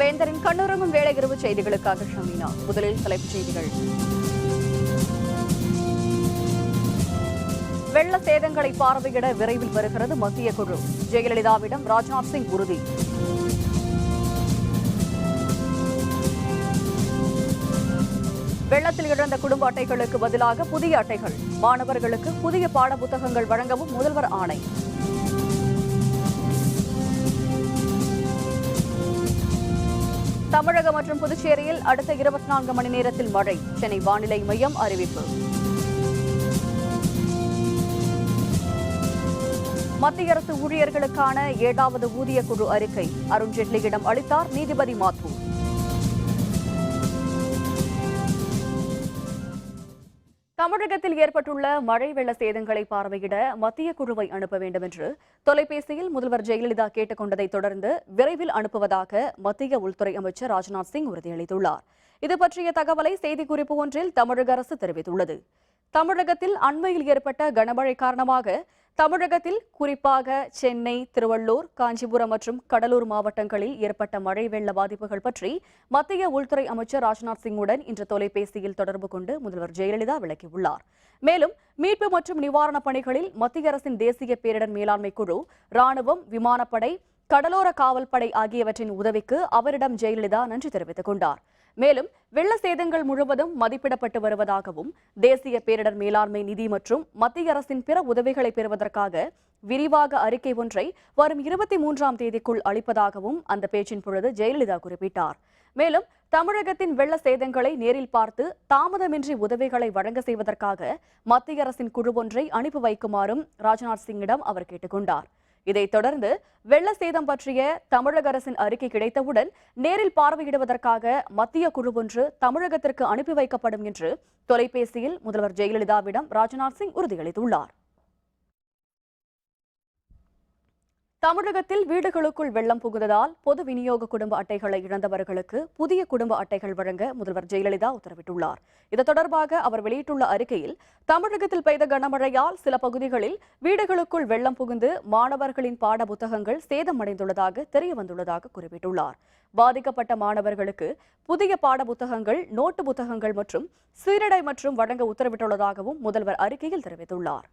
வேந்தரின் கண்ணுறங்கும் வேளை இரவு செய்திகளுக்காக ஷமீனா. முதலில் தலைப்புச் செய்திகள். வெள்ள சேதங்களை பார்வையிட விரைவில் வருகிறது மத்திய குழு. ஜெயலலிதாவிடம் ராஜ்நாத் சிங் உறுதி. வெள்ளத்தில் இழந்த குடும்ப அட்டைகளுக்கு பதிலாக புதிய அட்டைகள். மாணவர்களுக்கு புதிய பாட புத்தகங்கள் வழங்கவும் முதல்வர் ஆணை. தமிழகம் மற்றும் புதுச்சேரியில் அடுத்த 24 மணி நேரத்தில் மழை. சென்னை வானிலை மையம் அறிவிப்பு. மத்திய அரசு ஊழியர்களுக்கான 7வது ஊதிய குழு அறிக்கை அருண்ஜேட்லியிடம் அளித்தார் நீதிபதி மாத்தூர். தமிழகத்தில் ஏற்பட்டுள்ள மழை வெள்ள சேதங்களை பார்வையிட மத்திய குழுவை அனுப்ப வேண்டும் என்று தொலைபேசியில் முதல்வர் ஜெயலலிதா கேட்டுக் கொண்டதை தொடர்ந்து விரைவில் அனுப்புவதாக மத்திய உள்துறை அமைச்சர் ராஜ்நாத் சிங் உறுதியளித்துள்ளார். இதுபற்றிய தகவலை செய்திக்குறிப்பு ஒன்றில் தமிழக அரசு தெரிவித்துள்ளது. தமிழகத்தில் அண்மையில் ஏற்பட்ட கனமழை காரணமாக தமிழகத்தில் குறிப்பாக சென்னை, திருவள்ளூர், காஞ்சிபுரம் மற்றும் கடலூர் மாவட்டங்களில் ஏற்பட்ட மழை வெள்ள பாதிப்புகள் பற்றி மத்திய உள்துறை அமைச்சர் ராஜ்நாத் சிங்குடன் இன்று தொலைபேசியில் தொடர்பு கொண்டு முதல்வர் ஜெயலலிதா விளக்கியுள்ளார். மேலும் மீட்பு மற்றும் நிவாரணப் பணிகளில் மத்திய அரசின் தேசிய பேரிடர் மேலாண்மை குழு, ராணுவம், விமானப்படை, கடலோர காவல்படை ஆகியவற்றின் உதவிக்கு அவரிடம் ஜெயலலிதா நன்றி தெரிவித்துக் கொண்டார். மேலும் வெள்ள சேதங்கள் முழுவதும் மதிப்பிடப்பட்டு வருவதாகவும் தேசிய பேரிடர் மேலாண்மை நிதி மற்றும் மத்திய அரசின் பிற உதவிகளை பெறுவதற்காக விரிவாக அறிக்கை ஒன்றை வரும் 23ஆம் தேதிக்குள் அளிப்பதாகவும் அந்த பேச்சின் பொழுது ஜெயலலிதா குறிப்பிட்டார். மேலும் தமிழகத்தின் வெள்ள சேதங்களை நேரில் பார்த்து தாமதமின்றி உதவிகளை வழங்க செய்வதற்காக மத்திய அரசின் குழு ஒன்றை அனுப்பி வைக்குமாறும் ராஜ்நாத் சிங்கிடம் அவர் கேட்டுக் கொண்டார். இதைத் தொடர்ந்து வெள்ள சேதம் பற்றிய தமிழக அரசின் அறிக்கை கிடைத்தவுடன் நேரில் பார்வையிடுவதற்காக மத்திய குழு ஒன்று தமிழகத்திற்கு அனுப்பி வைக்கப்படும் என்று தொலைபேசியில் முதல்வர் ஜெயலலிதாவிடம் ராஜ்நாத் சிங் உறுதியளித்துள்ளார். தமிழகத்தில் வீடுகளுக்குள் வெள்ளம் புகுந்ததால் பொது விநியோக குடும்ப அட்டைகளை இழந்தவர்களுக்கு புதிய குடும்ப அட்டைகள் வழங்க முதல்வர் ஜெயலலிதா உத்தரவிட்டுள்ளார். இது தொடர்பாக அவர் வெளியிட்டுள்ள அறிக்கையில், தமிழகத்தில் பெய்த கனமழையால் சில பகுதிகளில் வீடுகளுக்குள் வெள்ளம் புகுந்து மாணவர்களின் பாட புத்தகங்கள் சேதமடைந்துள்ளதாக தெரியவந்துள்ளதாக குறிப்பிட்டுள்ளார். பாதிக்கப்பட்ட மாணவர்களுக்கு புதிய பாட புத்தகங்கள், நோட்டு புத்தகங்கள் மற்றும் சீருடை மற்றும் வழங்க உத்தரவிட்டுள்ளதாகவும் முதல்வர் அறிக்கையில் தெரிவித்துள்ளார்.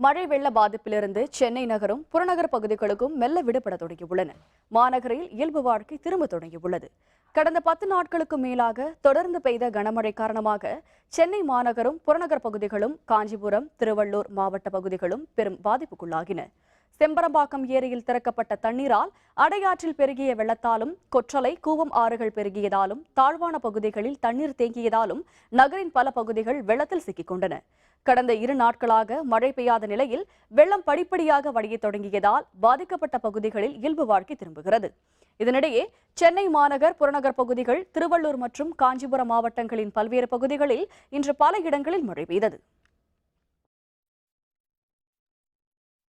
மழை வெள்ள பாதிப்பிலிருந்து சென்னை நகரும் புறநகர் பகுதிகளுக்கும் மெல்ல விடுபட தொடங்கியுள்ளன. மாநகரில் இயல்பு வாழ்க்கை திரும்ப தொடங்கியுள்ளது. கடந்த 10 நாட்களுக்கு மேலாக தொடர்ந்து பெய்த கனமழை காரணமாக சென்னை மாநகரும் புறநகர் பகுதிகளும் காஞ்சிபுரம், திருவள்ளூர் மாவட்ட பகுதிகளும் பெரும் பாதிப்புக்குள்ளாகின. செம்பரம்பாக்கம் ஏரியில் திறக்கப்பட்ட தண்ணீரால் அடையாற்றில் பெருகிய வெள்ளத்தாலும் கொற்றலை, கூவம் ஆறுகள் பெருகியதாலும் தாழ்வான பகுதிகளில் தண்ணீர் தேங்கியதாலும் நகரின் பல பகுதிகள் வெள்ளத்தில் சிக்கிக் கொண்டன. கடந்த 2 நாட்களாக மழை பெய்யாத நிலையில் வெள்ளம் படிப்படியாக வடியத் தொடங்கியதால் பாதிக்கப்பட்ட பகுதிகளில் இயல்பு வாழ்க்கை திரும்புகிறது. இதனிடையே சென்னை மாநகர், புறநகர் பகுதிகள், திருவள்ளூர் மற்றும் காஞ்சிபுரம் மாவட்டங்களின் பல்வேறு பகுதிகளில் இன்று பல இடங்களில் மழை பெய்தது.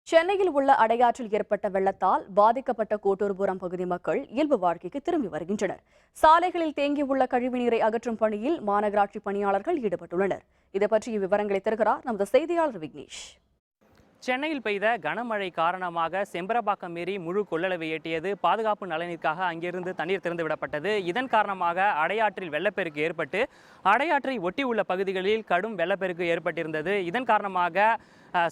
சென்னையில் உள்ள அடையாற்றில் ஏற்பட்ட வெள்ளத்தால் பாதிக்கப்பட்ட கோட்டூர்புரம் பகுதி மக்கள் இயல்பு வாழ்க்கைக்கு திரும்பி வருகின்றனர். சாலைகளில் தேங்கியுள்ள கழிவுநீரை அகற்றும் பணியில் மாநகராட்சி பணியாளர்கள் ஈடுபட்டுள்ளனர். இது பற்றிய விவரங்களை தருகிறார் நமது செய்தியாளர் விக்னேஷ். சென்னையில் பெய்த கனமழை காரணமாக செம்பரம்பாக்கம் ஏரி முழு கொள்ளளவை எட்டியது. பாதுகாப்பு நலனிற்காக அங்கிருந்து தண்ணீர் திறந்து விடப்பட்டது. இதன் காரணமாக அடையாற்றில் வெள்ளப்பெருக்கு ஏற்பட்டு அடையாற்றை ஒட்டியுள்ள பகுதிகளில் கடும் வெள்ளப்பெருக்கு ஏற்பட்டிருந்தது. இதன் காரணமாக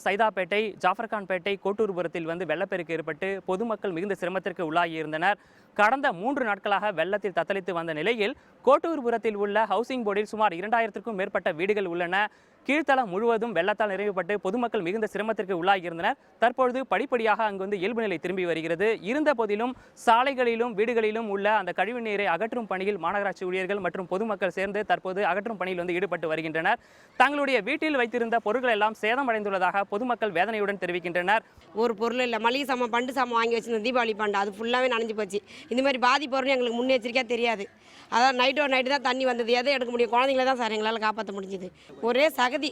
சைதாப்பேட்டை, ஜாஃபர்கான்பேட்டை, கோட்டூர்புரத்தில் வெள்ளப்பெருக்கு ஏற்பட்டு பொதுமக்கள் மிகுந்த சிரமத்திற்கு உள்ளாகியிருந்தனர். கடந்த 3 நாட்களாக வெள்ளத்தில் தத்தளித்து வந்த நிலையில் கோட்டூர்புரத்தில் உள்ள ஹவுசிங் போர்டில் சுமார் 2000க்கும் மேற்பட்ட வீடுகள் உள்ளன. கீழ்த்தளம் முழுவதும் வெள்ளத்தால் நிறைவுபட்டு பொதுமக்கள் மிகுந்த சிரமத்திற்கு உள்ளாகியிருந்தனர். தற்பொழுது படிப்படியாக அங்கு இயல்பு நிலை திரும்பி வருகிறது. இருந்த போதிலும் சாலைகளிலும் வீடுகளிலும் உள்ள அந்த கழிவு நீரை அகற்றும் பணியில் மாநகராட்சி ஊழியர்கள் மற்றும் பொதுமக்கள் சேர்ந்து தற்போது அகற்றும் பணியில் ஈடுபட்டு வருகின்றனர். தங்களுடைய வீட்டில் வைத்திருந்த பொருட்கள் எல்லாம் சேதமடைந்துள்ளதாக பொதுமக்கள் வேதனையுடன் தெரிவிக்கின்றனர். ஒரு பொருள் இல்லை, மளிகை சாமான், பண்டு சாமான் வாங்கி வச்சிருந்த தீபாவளி பண்டு அது ஃபுல்லாகவே நனைஞ்சு போச்சு. இந்த மாதிரி பாதிப்பு எங்களுக்கு முன்னெச்சரிக்கையாக தெரியாது. அதான் நைட்டு தான் தண்ணி வந்தது. எதை எடுக்க முடியும்? குழந்தைங்கள தான் சார் எங்களால் காப்பாற்ற முடிஞ்சுது. ஒரே சகதி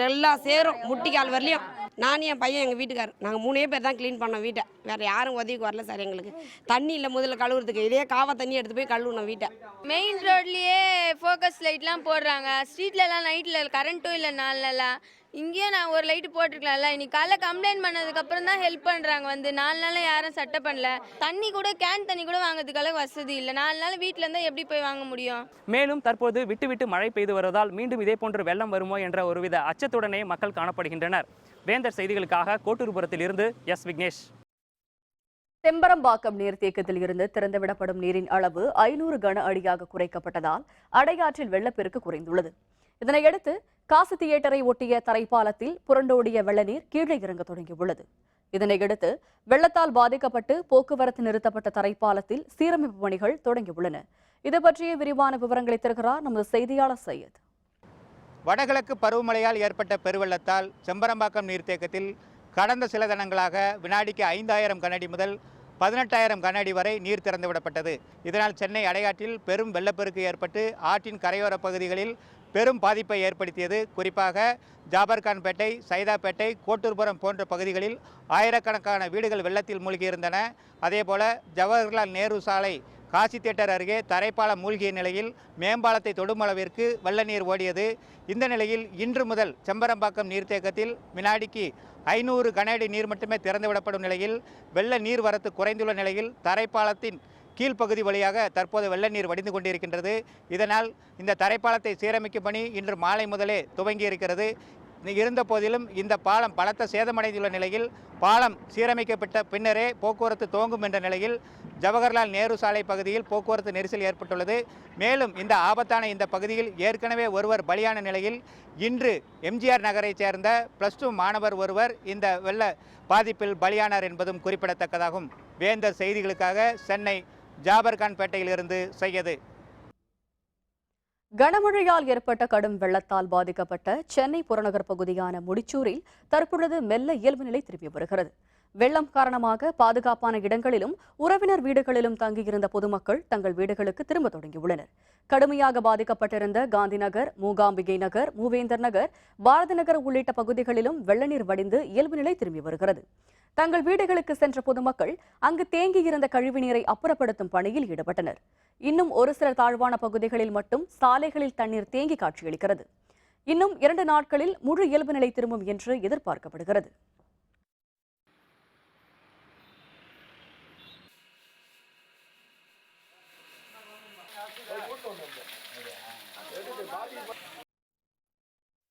எல்லாம் சேரும், முட்டிக்கால் வரலையும் நான் என் பையன் எங்கள் வீட்டுக்காரர் நாங்கள் 3 பேர் தான் க்ளீன் பண்ணோம் வீட்டை. வேறு யாரும் உதவிக்கு வரல சார். எங்களுக்கு தண்ணி இல்லை முதல்ல கழுவுறதுக்கு. இதே காவா தண்ணி எடுத்து போய் கழுவுனோம் வீட்டை. மெயின் ரோட்லேயே ஃபோக்கஸ் லைட்லாம் போடுறாங்க. ஸ்ட்ரீட்லலாம் நைட்டில் கரண்ட்டும் இல்லை. நாலெல்லாம் இங்கேயும் நான் ஒரு லைட்டு போட்டிருக்கலாம்ல. இன்னைக்கு காலைல கம்ப்ளைண்ட் பண்ணதுக்கப்புறம் தான் ஹெல்ப் பண்ணுறாங்க. 4 நாளாக யாரும் சட்டை பண்ணல. தண்ணி கூட கேன் தண்ணி கூட வாங்குறதுக்காக வசதி இல்லை. 4 நாள் வீட்டில் இருந்தால் எப்படி போய் வாங்க முடியும்? மேலும் தற்போது விட்டு விட்டு மழை பெய்து வருவதால் மீண்டும் இதே போன்று வெள்ளம் வருமோ என்ற ஒருவித அச்சத்துடனே மக்கள் காணப்படுகின்றனர். வேந்தர் செய்திகளுக்காக கோட்டூர்புரத்தில் இருந்து எஸ். விக்னேஷ். செம்பரம்பாக்கம் நீர்த்தேக்கத்தில் இருந்து திறந்துவிடப்படும் நீரின் அளவு 500 கன அடியாக குறைக்கப்பட்டதால் அடையாற்றில் வெள்ளப்பெருக்கு குறைந்துள்ளது. இதனையடுத்து காசி தியேட்டரை ஒட்டிய தரைப்பாலத்தில் புரண்டோடிய வெள்ளநீர் கீழே இறங்க தொடங்கியுள்ளது. இதனையடுத்து வெள்ளத்தால் பாதிக்கப்பட்டு போக்குவரத்து நிறுத்தப்பட்ட தரைப்பாலத்தில் சீரமைப்பு பணிகள் தொடங்கியுள்ளன. இது பற்றிய விரிவான விவரங்களை தருகிறார் நமது செய்தியாளர் சையத். வடகிழக்கு பருவமழையால் ஏற்பட்ட பெருவெள்ளத்தால் செம்பரம்பாக்கம் நீர்த்தேக்கத்தில் கடந்த சில தினங்களாக வினாடிக்கு 5000 கனஅடி முதல் 18000 கனஅடி வரை நீர் திறந்துவிடப்பட்டது. இதனால் சென்னை அடையாற்றில் பெரும் வெள்ளப்பெருக்கு ஏற்பட்டு ஆற்றின் கரையோர பகுதிகளில் பெரும் பாதிப்பை ஏற்படுத்தியது. குறிப்பாக ஜாபர்கான்பேட்டை, சைதாப்பேட்டை, கோட்டூர்புரம் போன்ற பகுதிகளில் ஆயிரக்கணக்கான வீடுகள் வெள்ளத்தில் மூழ்கியிருந்தன. அதேபோல ஜவஹர்லால் நேரு சாலை காசி தியேட்டர் அருகே தரைப்பாலம் மூழ்கிய நிலையில் மேம்பாலத்தை தொடும் அளவிற்கு வெள்ள நீர் ஓடியது. இந்த நிலையில் இன்று முதல் செம்பரம்பாக்கம் நீர்த்தேக்கத்தில் வினாடிக்கு 500 கனஅடி நீர் மட்டுமே திறந்துவிடப்படும் நிலையில் வெள்ள நீர் வரத்து குறைந்துள்ள நிலையில் தரைப்பாலத்தின் கீழ்ப்பகுதி வழியாக தற்போது வெள்ள நீர் வடிந்து கொண்டிருக்கின்றது. இதனால் இந்த தரைப்பாலத்தை சீரமைக்கும் பணி இன்று மாலை முதலே துவங்கியிருக்கிறது. இருந்த போதிலும் இந்த பாலம் பலத்த சேதமடைந்துள்ள நிலையில் பாலம் சீரமைக்கப்பட்ட பின்னரே போக்குவரத்து துவங்கும் என்ற நிலையில் ஜவஹர்லால் நேரு சாலை பகுதியில் போக்குவரத்து நெரிசல் ஏற்பட்டுள்ளது. மேலும் இந்த ஆபத்தான இந்த பகுதியில் ஏற்கனவே ஒருவர் பலியான நிலையில் இன்று எம்ஜிஆர் நகரைச் சேர்ந்த +2 மாணவர் ஒருவர் இந்த வெள்ள பாதிப்பில் பலியானார் என்பதும் குறிப்பிடத்தக்கதாகும். வேந்தர் செய்திகளுக்காக சென்னை ஜாபர்கான்பேட்டையிலிருந்து சையது. கனமழையால் ஏற்பட்ட கடும் வெள்ளத்தால் பாதிக்கப்பட்ட சென்னை புறநகர் பகுதியான முடிச்சூரில் தற்பொழுது மெல்ல இயல்பு நிலை திரும்பி வருகிறது. வெள்ளம் காரணமாக பாதுகாப்பான இடங்களிலும் உறவினர் வீடுகளிலும் தங்கியிருந்த பொதுமக்கள் தங்கள் வீடுகளுக்கு திரும்ப தொடங்கியுள்ளனர். கடுமையாக பாதிக்கப்பட்டிருந்த காந்திநகர், மூகாம்பிகை நகர், மூவேந்தர் நகர், பாரத நகர் உள்ளிட்ட பகுதிகளிலும் வெள்ளநீர் வடிந்து இயல்பு நிலை திரும்பி வருகிறது. தங்கள் வீடுகளுக்கு சென்ற பொதுமக்கள் அங்கு தேங்கியிருந்த கழிவுநீரை அப்புறப்படுத்தும் பணியில் ஈடுபட்டனர். இன்னும் ஒரு சில தாழ்வான பகுதிகளில் மட்டும் சாலைகளில் தண்ணீர் தேங்கி காட்சியளிக்கிறது. இன்னும் 2 நாட்களில் முழு இயல்பு நிலை திரும்பும் என்று எதிர்பார்க்கப்படுகிறது.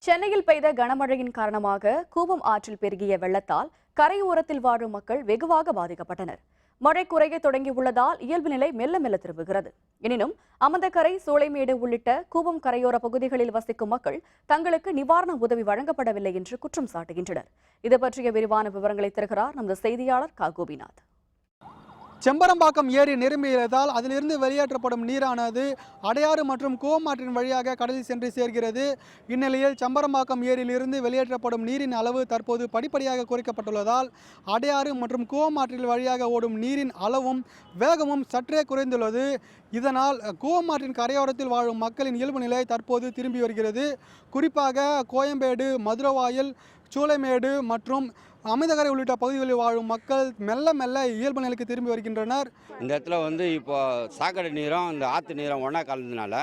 சென்னையில் பெய்த கனமழையின் காரணமாக கூவம் ஆற்றில் பெருகிய வெள்ளத்தால் கரையோரத்தில் வாழும் மக்கள் வெகுவாக பாதிக்கப்பட்டனர். மழை குறைய தொடங்கியுள்ளதால் இயல்பு நிலை மெல்ல மெல்ல திரும்புகிறது. எனினும் அமந்தக்கரை, சோலைமேடு உள்ளிட்ட கூவம் கரையோர பகுதிகளில் வசிக்கும் மக்கள் தங்களுக்கு நிவாரண உதவி வழங்கப்படவில்லை என்று குற்றம் சாட்டுகின்றனர். இது பற்றிய விரிவான விவரங்களை தருகிறார் நமது செய்தியாளர் கோபிநாத். செம்பரம்பாக்கம் ஏரி நிரம்பியதால் அதிலிருந்து வெளியேற்றப்படும் நீரானது அடையாறு மற்றும் கூவம் ஆற்றின் வழியாக கடலில் சென்று சேர்கிறது. இந்நிலையில் செம்பரம்பாக்கம் ஏரியிலிருந்து வெளியேற்றப்படும் நீரின் அளவு தற்போது படிப்படியாக குறைக்கப்பட்டுள்ளதால் அடையாறு மற்றும் கூவம் ஆற்றில் வழியாக ஓடும் நீரின் அளவும் வேகமும் சற்றே குறைந்துள்ளது. இதனால் கூவம் ஆற்றின் கரையோரத்தில் வாழும் மக்களின் இயல்பு நிலை தற்போது திரும்பி வருகிறது. குறிப்பாக கோயம்பேடு, மதுரவாயல், சூளைமேடு மற்றும் அமிர்தகரை உள்ளிட்ட பகுதிகளில் வாழும் மக்கள் மெல்ல மெல்ல இயல்பு நிலைக்கு திரும்பி வருகின்றனர். இந்த இடத்துல இப்போ சாக்கடை நீரும் இந்த ஆற்று நீரும் ஒன்றா கலந்ததுனால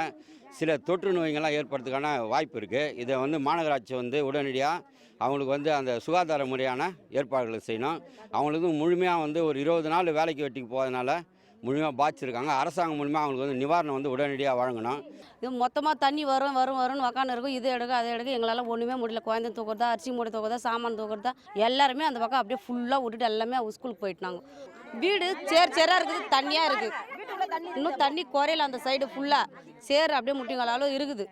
சில தொற்று நோய்கள்லாம் ஏற்படுறதுக்கான வாய்ப்பு இருக்குது. இதை மாநகராட்சி உடனடியாக அவங்களுக்கு அந்த சுகாதார முறையான ஏற்பாடுகளை செய்யணும். அவங்களுக்கு முழுமையாக ஒரு 20 நாள் வேலைக்கு வெட்டிக்கு போகிறதுனால முழுமையாக பாதிச்சிருக்காங்க. அரசாங்கம் மூலமாக அவங்களுக்கு நிவாரணம் உடனடியாக வழங்கணும். இது மொத்தமாக தண்ணி வரும்னு உக்காந்து இருக்கும். இது எடுக்க அதை எடுக்க எங்களால் ஒன்றுமே முடியல. குழந்தை தூக்குறதா, அரிசி மூட்டை தூக்குறதா, சாமான் தூக்குறதா, எல்லாருமே அந்த பக்கம் அப்படியே ஃபுல்லாக விட்டுட்டு எல்லாமே ஸ்கூலுக்கு போயிட்டாங்க. வீடு சேராக இருக்குது, தண்ணியாக இருக்குது. இன்னும் தண்ணி குறையில அந்த சைடு ஃபுல்லாக சேர் அப்படியே முட்டிங்களாலும் இருக்குது.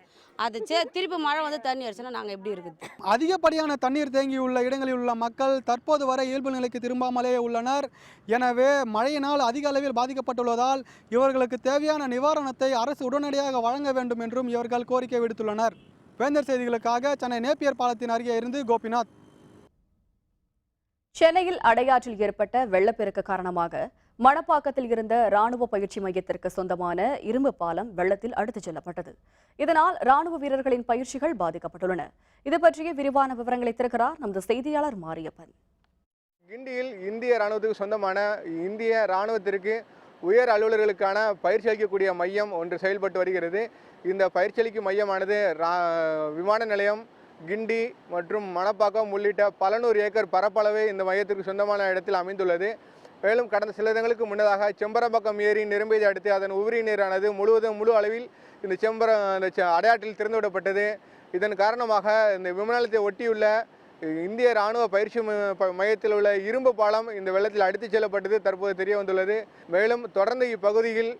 அது திருப்பி மழை தண்ணி அடிச்சுன்னா நாங்கள் எப்படி இருக்குது? அதிகப்படியான தண்ணீர் தேங்கியுள்ள இடங்களில் உள்ள மக்கள் தற்போது வரை இயல்பு நிலைக்கு திரும்பாமலே உள்ளனர். எனவே மழையினால் அதிக அளவில் பாதிக்கப்பட்டுள்ளதால் இவர்களுக்கு தேவையான நிவாரணத்தை அரசு உடனடியாக வழங்க வேண்டும் என்றும் இவர்கள் கோரிக்கை விடுத்துள்ளனர். வேந்தர் செய்திகளுக்காக சென்னை நேப்பியர் பாலத்தின் அருகே இருந்து கோபிநாத். சென்னையில் அடையாற்றில் ஏற்பட்ட வெள்ளப்பெருக்கு காரணமாக மணப்பாக்கத்தில் இருந்த ராணுவ பயிற்சி மையத்திற்கு சொந்தமான இரும்பு பாலம் வெள்ளத்தில் அடித்துச் செல்லப்பட்டது. இதனால் ராணுவ வீரர்களின் பயிற்சிகள் பாதிக்கப்பட்டுள்ளன. இது பற்றிய விரிவான விவரங்களை தருகிறார் நமது செய்தியாளர் மாரியப்பன். கிண்டியில் இந்திய ராணுவத்துக்கு சொந்தமான இந்திய ராணுவத்திற்கு உயர் அலுவலர்களுக்கான பயிற்சி அளிக்கக்கூடிய மையம் ஒன்று செயல்பட்டு வருகிறது. இந்த பயிற்சி அளிக்கும் மையமானது விமான நிலையம், கிண்டி மற்றும் மணப்பாக்கம் உள்ளிட்ட பல நூறு ஏக்கர் பரப்பளவே இந்த மையத்திற்கு சொந்தமான இடத்தில் அமைந்துள்ளது. மேலும் கடந்த சில தினங்களுக்கு முன்னதாக செம்பரம்பாக்கம் ஏரி நிரம்பியதை அடுத்து அதன் உபரி நீரானது முழு அளவில் இந்த அடையாற்றில் திறந்துவிடப்பட்டது. இதன் காரணமாக இந்த விமான நிலையத்தை ஒட்டியுள்ள இந்திய ராணுவ பயிற்சி மையத்தில் உள்ள இரும்பு பாலம் இந்த வெள்ளத்தில் அடித்துச் செல்லப்பட்டது தற்போது தெரிய வந்துள்ளது. மேலும் தொடர்ந்து இப்பகுதியில்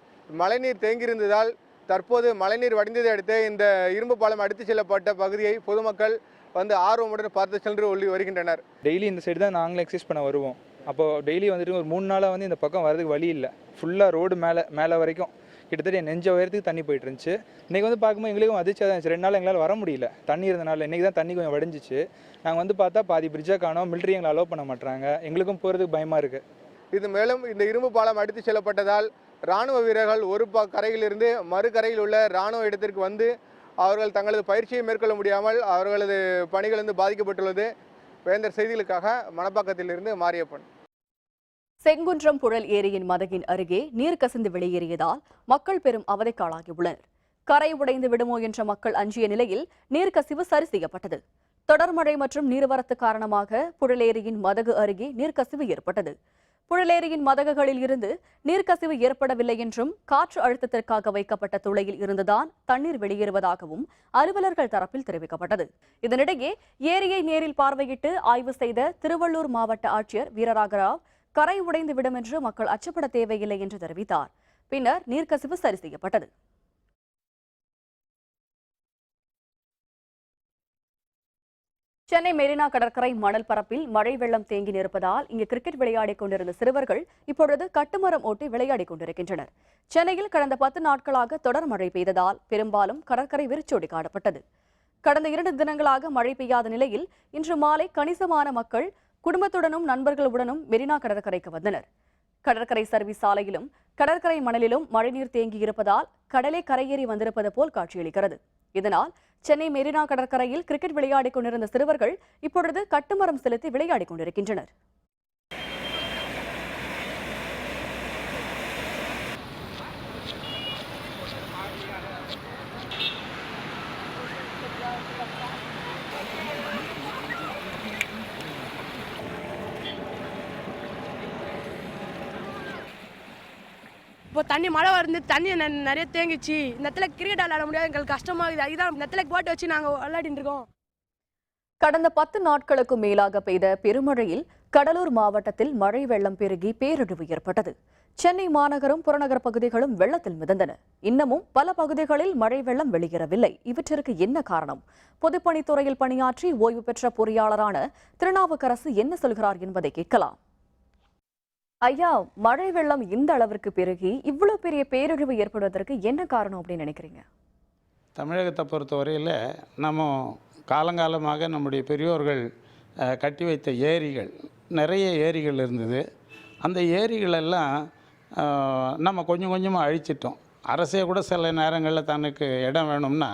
மழைநீர் தேங்கியிருந்ததால் தற்போது மழைநீர் வடிந்ததை அடுத்து இந்த இரும்பு பாலம் அடித்துச் செல்லப்பட்ட பகுதியை பொதுமக்கள் வந்து ஆர்வமுடன் பார்த்து சென்று வருகின்றனர். டெய்லி இந்த சைடு தான் நாங்களும் எக்ஸசைஸ் பண்ண வருவோம். அப்போது டெய்லி வந்துட்டு ஒரு 3 நாளாக வந்து இந்த பக்கம் வரதுக்கு வழி இல்லை. ஃபுல்லாக ரோடு மேலே வரைக்கும் கிட்டத்தட்ட நெஞ்ச உயரத்துக்கு தண்ணி போயிட்டு இருந்துச்சு. இன்றைக்கி வந்து பார்க்கும்போது எங்களுக்கும் அதிர்ச்சியாக தான் இருந்துச்சு. 2 நாள் எங்களால் வர முடியல தண்ணி இருந்தனால. இன்றைக்கி தான் தண்ணி கொஞ்சம் வடிஞ்சிச்சு. நாங்கள் வந்து பார்த்தா பாதி பிரிட்ஜாக காணோம். மிலிட்ரி எங்களை அலோவ் பண்ண மாட்டாங்க. எங்களுக்கும் போகிறதுக்கு பயமாக இருக்குது. இது மேலும் இந்த இரும்பு பாலம் அடித்து செல்லப்பட்டதால் இராணுவ வீரர்கள் ஒரு கரையிலிருந்து மறு கரையில் உள்ள இராணுவ இடத்திற்கு வந்து அவர்கள் தங்களது பயிற்சியை மேற்கொள்ள முடியாமல் அவர்களது பணிகள் வந்து பாதிக்கப்பட்டுள்ளது. வேந்தர் செய்திகளுக்காக மணப்பாக்கத்திலிருந்து மாரியப்பன். செங்குன்றம் புழல் ஏரியின் மதகின் அருகே நீர் கசிந்து வெளியேறியதால் மக்கள் பெரும் அவதைக்காளாகியுள்ளனர். கரை உடைந்து விடுமோ என்ற மக்கள் அஞ்சிய நிலையில் நீர்க்கசிவு சரி செய்யப்பட்டது. தொடர் மழை மற்றும் நீர்வரத்து காரணமாக புழலேரியின் மதகு அருகே நீர்க்கசிவு ஏற்பட்டது. புழலேரியின் மதகுகளில் இருந்து நீர்க்கசிவு ஏற்படவில்லை என்றும் காற்று அழுத்தத்திற்காக வைக்கப்பட்ட துளையில் இருந்துதான் தண்ணீர் வெளியேறுவதாகவும் அலுவலர்கள் தரப்பில் தெரிவிக்கப்பட்டது. இதனிடையே ஏரியை நேரில் பார்வையிட்டு ஆய்வு செய்த திருவள்ளூர் மாவட்ட ஆட்சியர் வீரராகராவ் கரை உடைந்து விடும் என்று மக்கள் அச்சப்பட தேவையில்லை என்று தெரிவித்தார். பின்னர் நீர்க்கசிவு சரி செய்யப்பட்டது. சென்னை மெரினா கடற்கரை மணல் பரப்பில் மழை வெள்ளம் தேங்கி நிற்பதால் இங்கு கிரிக்கெட் விளையாடிக் கொண்டிருந்த சிறுவர்கள் இப்பொழுது கட்டுமரம் ஓட்டி விளையாடிக் கொண்டிருக்கின்றனர். சென்னையில் கடந்த 10 நாட்களாக தொடர் மழை பெய்ததால் பெரும்பாலும் கடற்கரை வெறிச்சோடி காணப்பட்டது. கடந்த 2 தினங்களாக மழை பெய்யாத நிலையில் இன்று மாலை கணிசமான மக்கள் குடும்பத்துடனும் நண்பர்களுடனும் மெரினா கடற்கரைக்கு வந்தனர். கடற்கரை சர்வீஸ் சாலையிலும் கடற்கரை மணலிலும் மழைநீர் தேங்கி இருப்பதால் கடலே கரையேறி வந்திருப்பது போல் காட்சியளிக்கிறது. இதனால் சென்னை மெரினா கடற்கரையில் கிரிக்கெட் விளையாடிக் கொண்டிருந்த சிறுவர்கள் இப்பொழுது கட்டுமரம் செலுத்தி விளையாடிக் கொண்டிருக்கின்றனர். இப்போ தண்ணி மழை வந்து தண்ணி நிறைய தேங்கிச்சு. இந்த இடத்துல கிரிக்கெட் விளையாட முடியாது, எங்களுக்கு கஷ்டமாகுது. அதுதான் இந்த இடத்துல போட்டு வச்சு நாங்கள் விளையாடிட்டு இருக்கோம். கடந்த 10 நாட்களுக்கு மேலாக பெய்த பெருமழையில் கடலூர் மாவட்டத்தில் மழை வெள்ளம் பெருகி பேரழிவு ஏற்பட்டது. சென்னை மாநகரும் புறநகர் பகுதிகளும் வெள்ளத்தில் மிதந்தன. இன்னமும் பல பகுதிகளில் மழை வெள்ளம் வெளியேறவில்லை. இவற்றிற்கு என்ன காரணம்? பொதுப்பணித்துறையில் பணியாற்றி ஓய்வு பெற்ற பொறியாளரான திருநாவுக்கரசு என்ன சொல்கிறார் என்பதை கேட்கலாம். ஐயா, மழை வெள்ளம் இந்த அளவிற்கு பெருகி இவ்வளவு பெரிய பேரழிவு ஏற்படுவதற்கு என்ன காரணம் அப்படின்னு நினைக்கிறீங்க? தமிழகத்தை பொறுத்தவரையில் நம்ம காலங்காலமாக நம்முடைய பெரியோர்கள் கட்டி வைத்த ஏரிகள், நிறைய ஏரிகள் இருந்தது. அந்த ஏரிகளெல்லாம் நம்ம கொஞ்சம் கொஞ்சமாக அழிச்சிட்டோம். அரசே கூட சில நேரங்களில் தனக்கு இடம் வேணும்னா,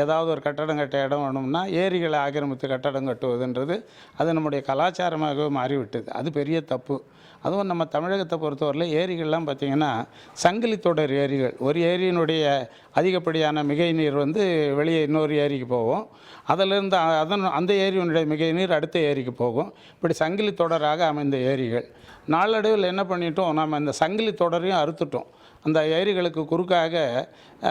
ஏதாவது ஒரு கட்டடம் கட்ட இடம் வேணும்னா ஏரிகளை ஆக்கிரமித்து கட்டடம் கட்டுவதுன்றது அது நம்முடைய கலாச்சாரமாகவே மாறிவிட்டது. அது பெரிய தப்பு. அதுவும் நம்ம தமிழகத்தை பொறுத்தவரையில் ஏரிகள்லாம் பார்த்திங்கன்னா சங்கிலி தொடர் ஏரிகள். ஒரு ஏரியினுடைய அதிகப்படியான மிகை நீர் வந்து வெளியே இன்னொரு ஏரிக்கு போகும். அதிலிருந்து அந்த ஏரியினுடைய மிகை நீர் அடுத்த ஏரிக்கு போகும். இப்படி சங்கிலி தொடராக அமைந்த ஏரிகள். நாளடைவில் என்ன பண்ணிட்டோம், நம்ம அந்த சங்கிலி தொடரையும் அறுத்துட்டோம். அந்த ஏரிகளுக்கு குறுக்காக,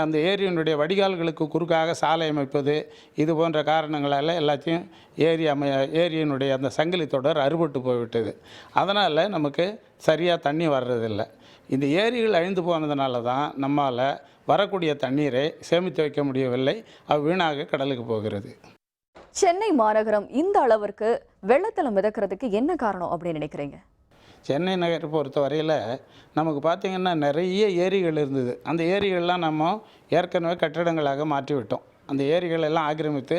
அந்த ஏரியினுடைய வடிகால்களுக்கு குறுக்காக சாலை அமைப்பது, இது போன்ற காரணங்களால் எல்லாத்தையும் ஏரியினுடைய அந்த சங்கிலி தொடர் அறுபட்டு போய்விட்டது. அதனால் நமக்கு சரியாக தண்ணி வர்றதில்லை. இந்த ஏரிகள் அழிந்து போனதுனால தான் நம்மால் வரக்கூடிய தண்ணீரை சேமித்து வைக்க முடியவில்லை. அது வீணாக கடலுக்கு போகிறது. சென்னை மாநகரம் இந்த அளவிற்கு வெள்ளத்தில் மிதக்கிறதுக்கு என்ன காரணம் அப்படின்னு நினைக்கிறீங்க? சென்னை நகரை பொறுத்த வரையில் நமக்கு பார்த்திங்கன்னா நிறைய ஏரிகள் இருந்தது. அந்த ஏரிகள்லாம் நம்ம ஏற்கனவே கட்டடங்களாக மாற்றிவிட்டோம். அந்த ஏரிகள் எல்லாம் ஆக்கிரமித்து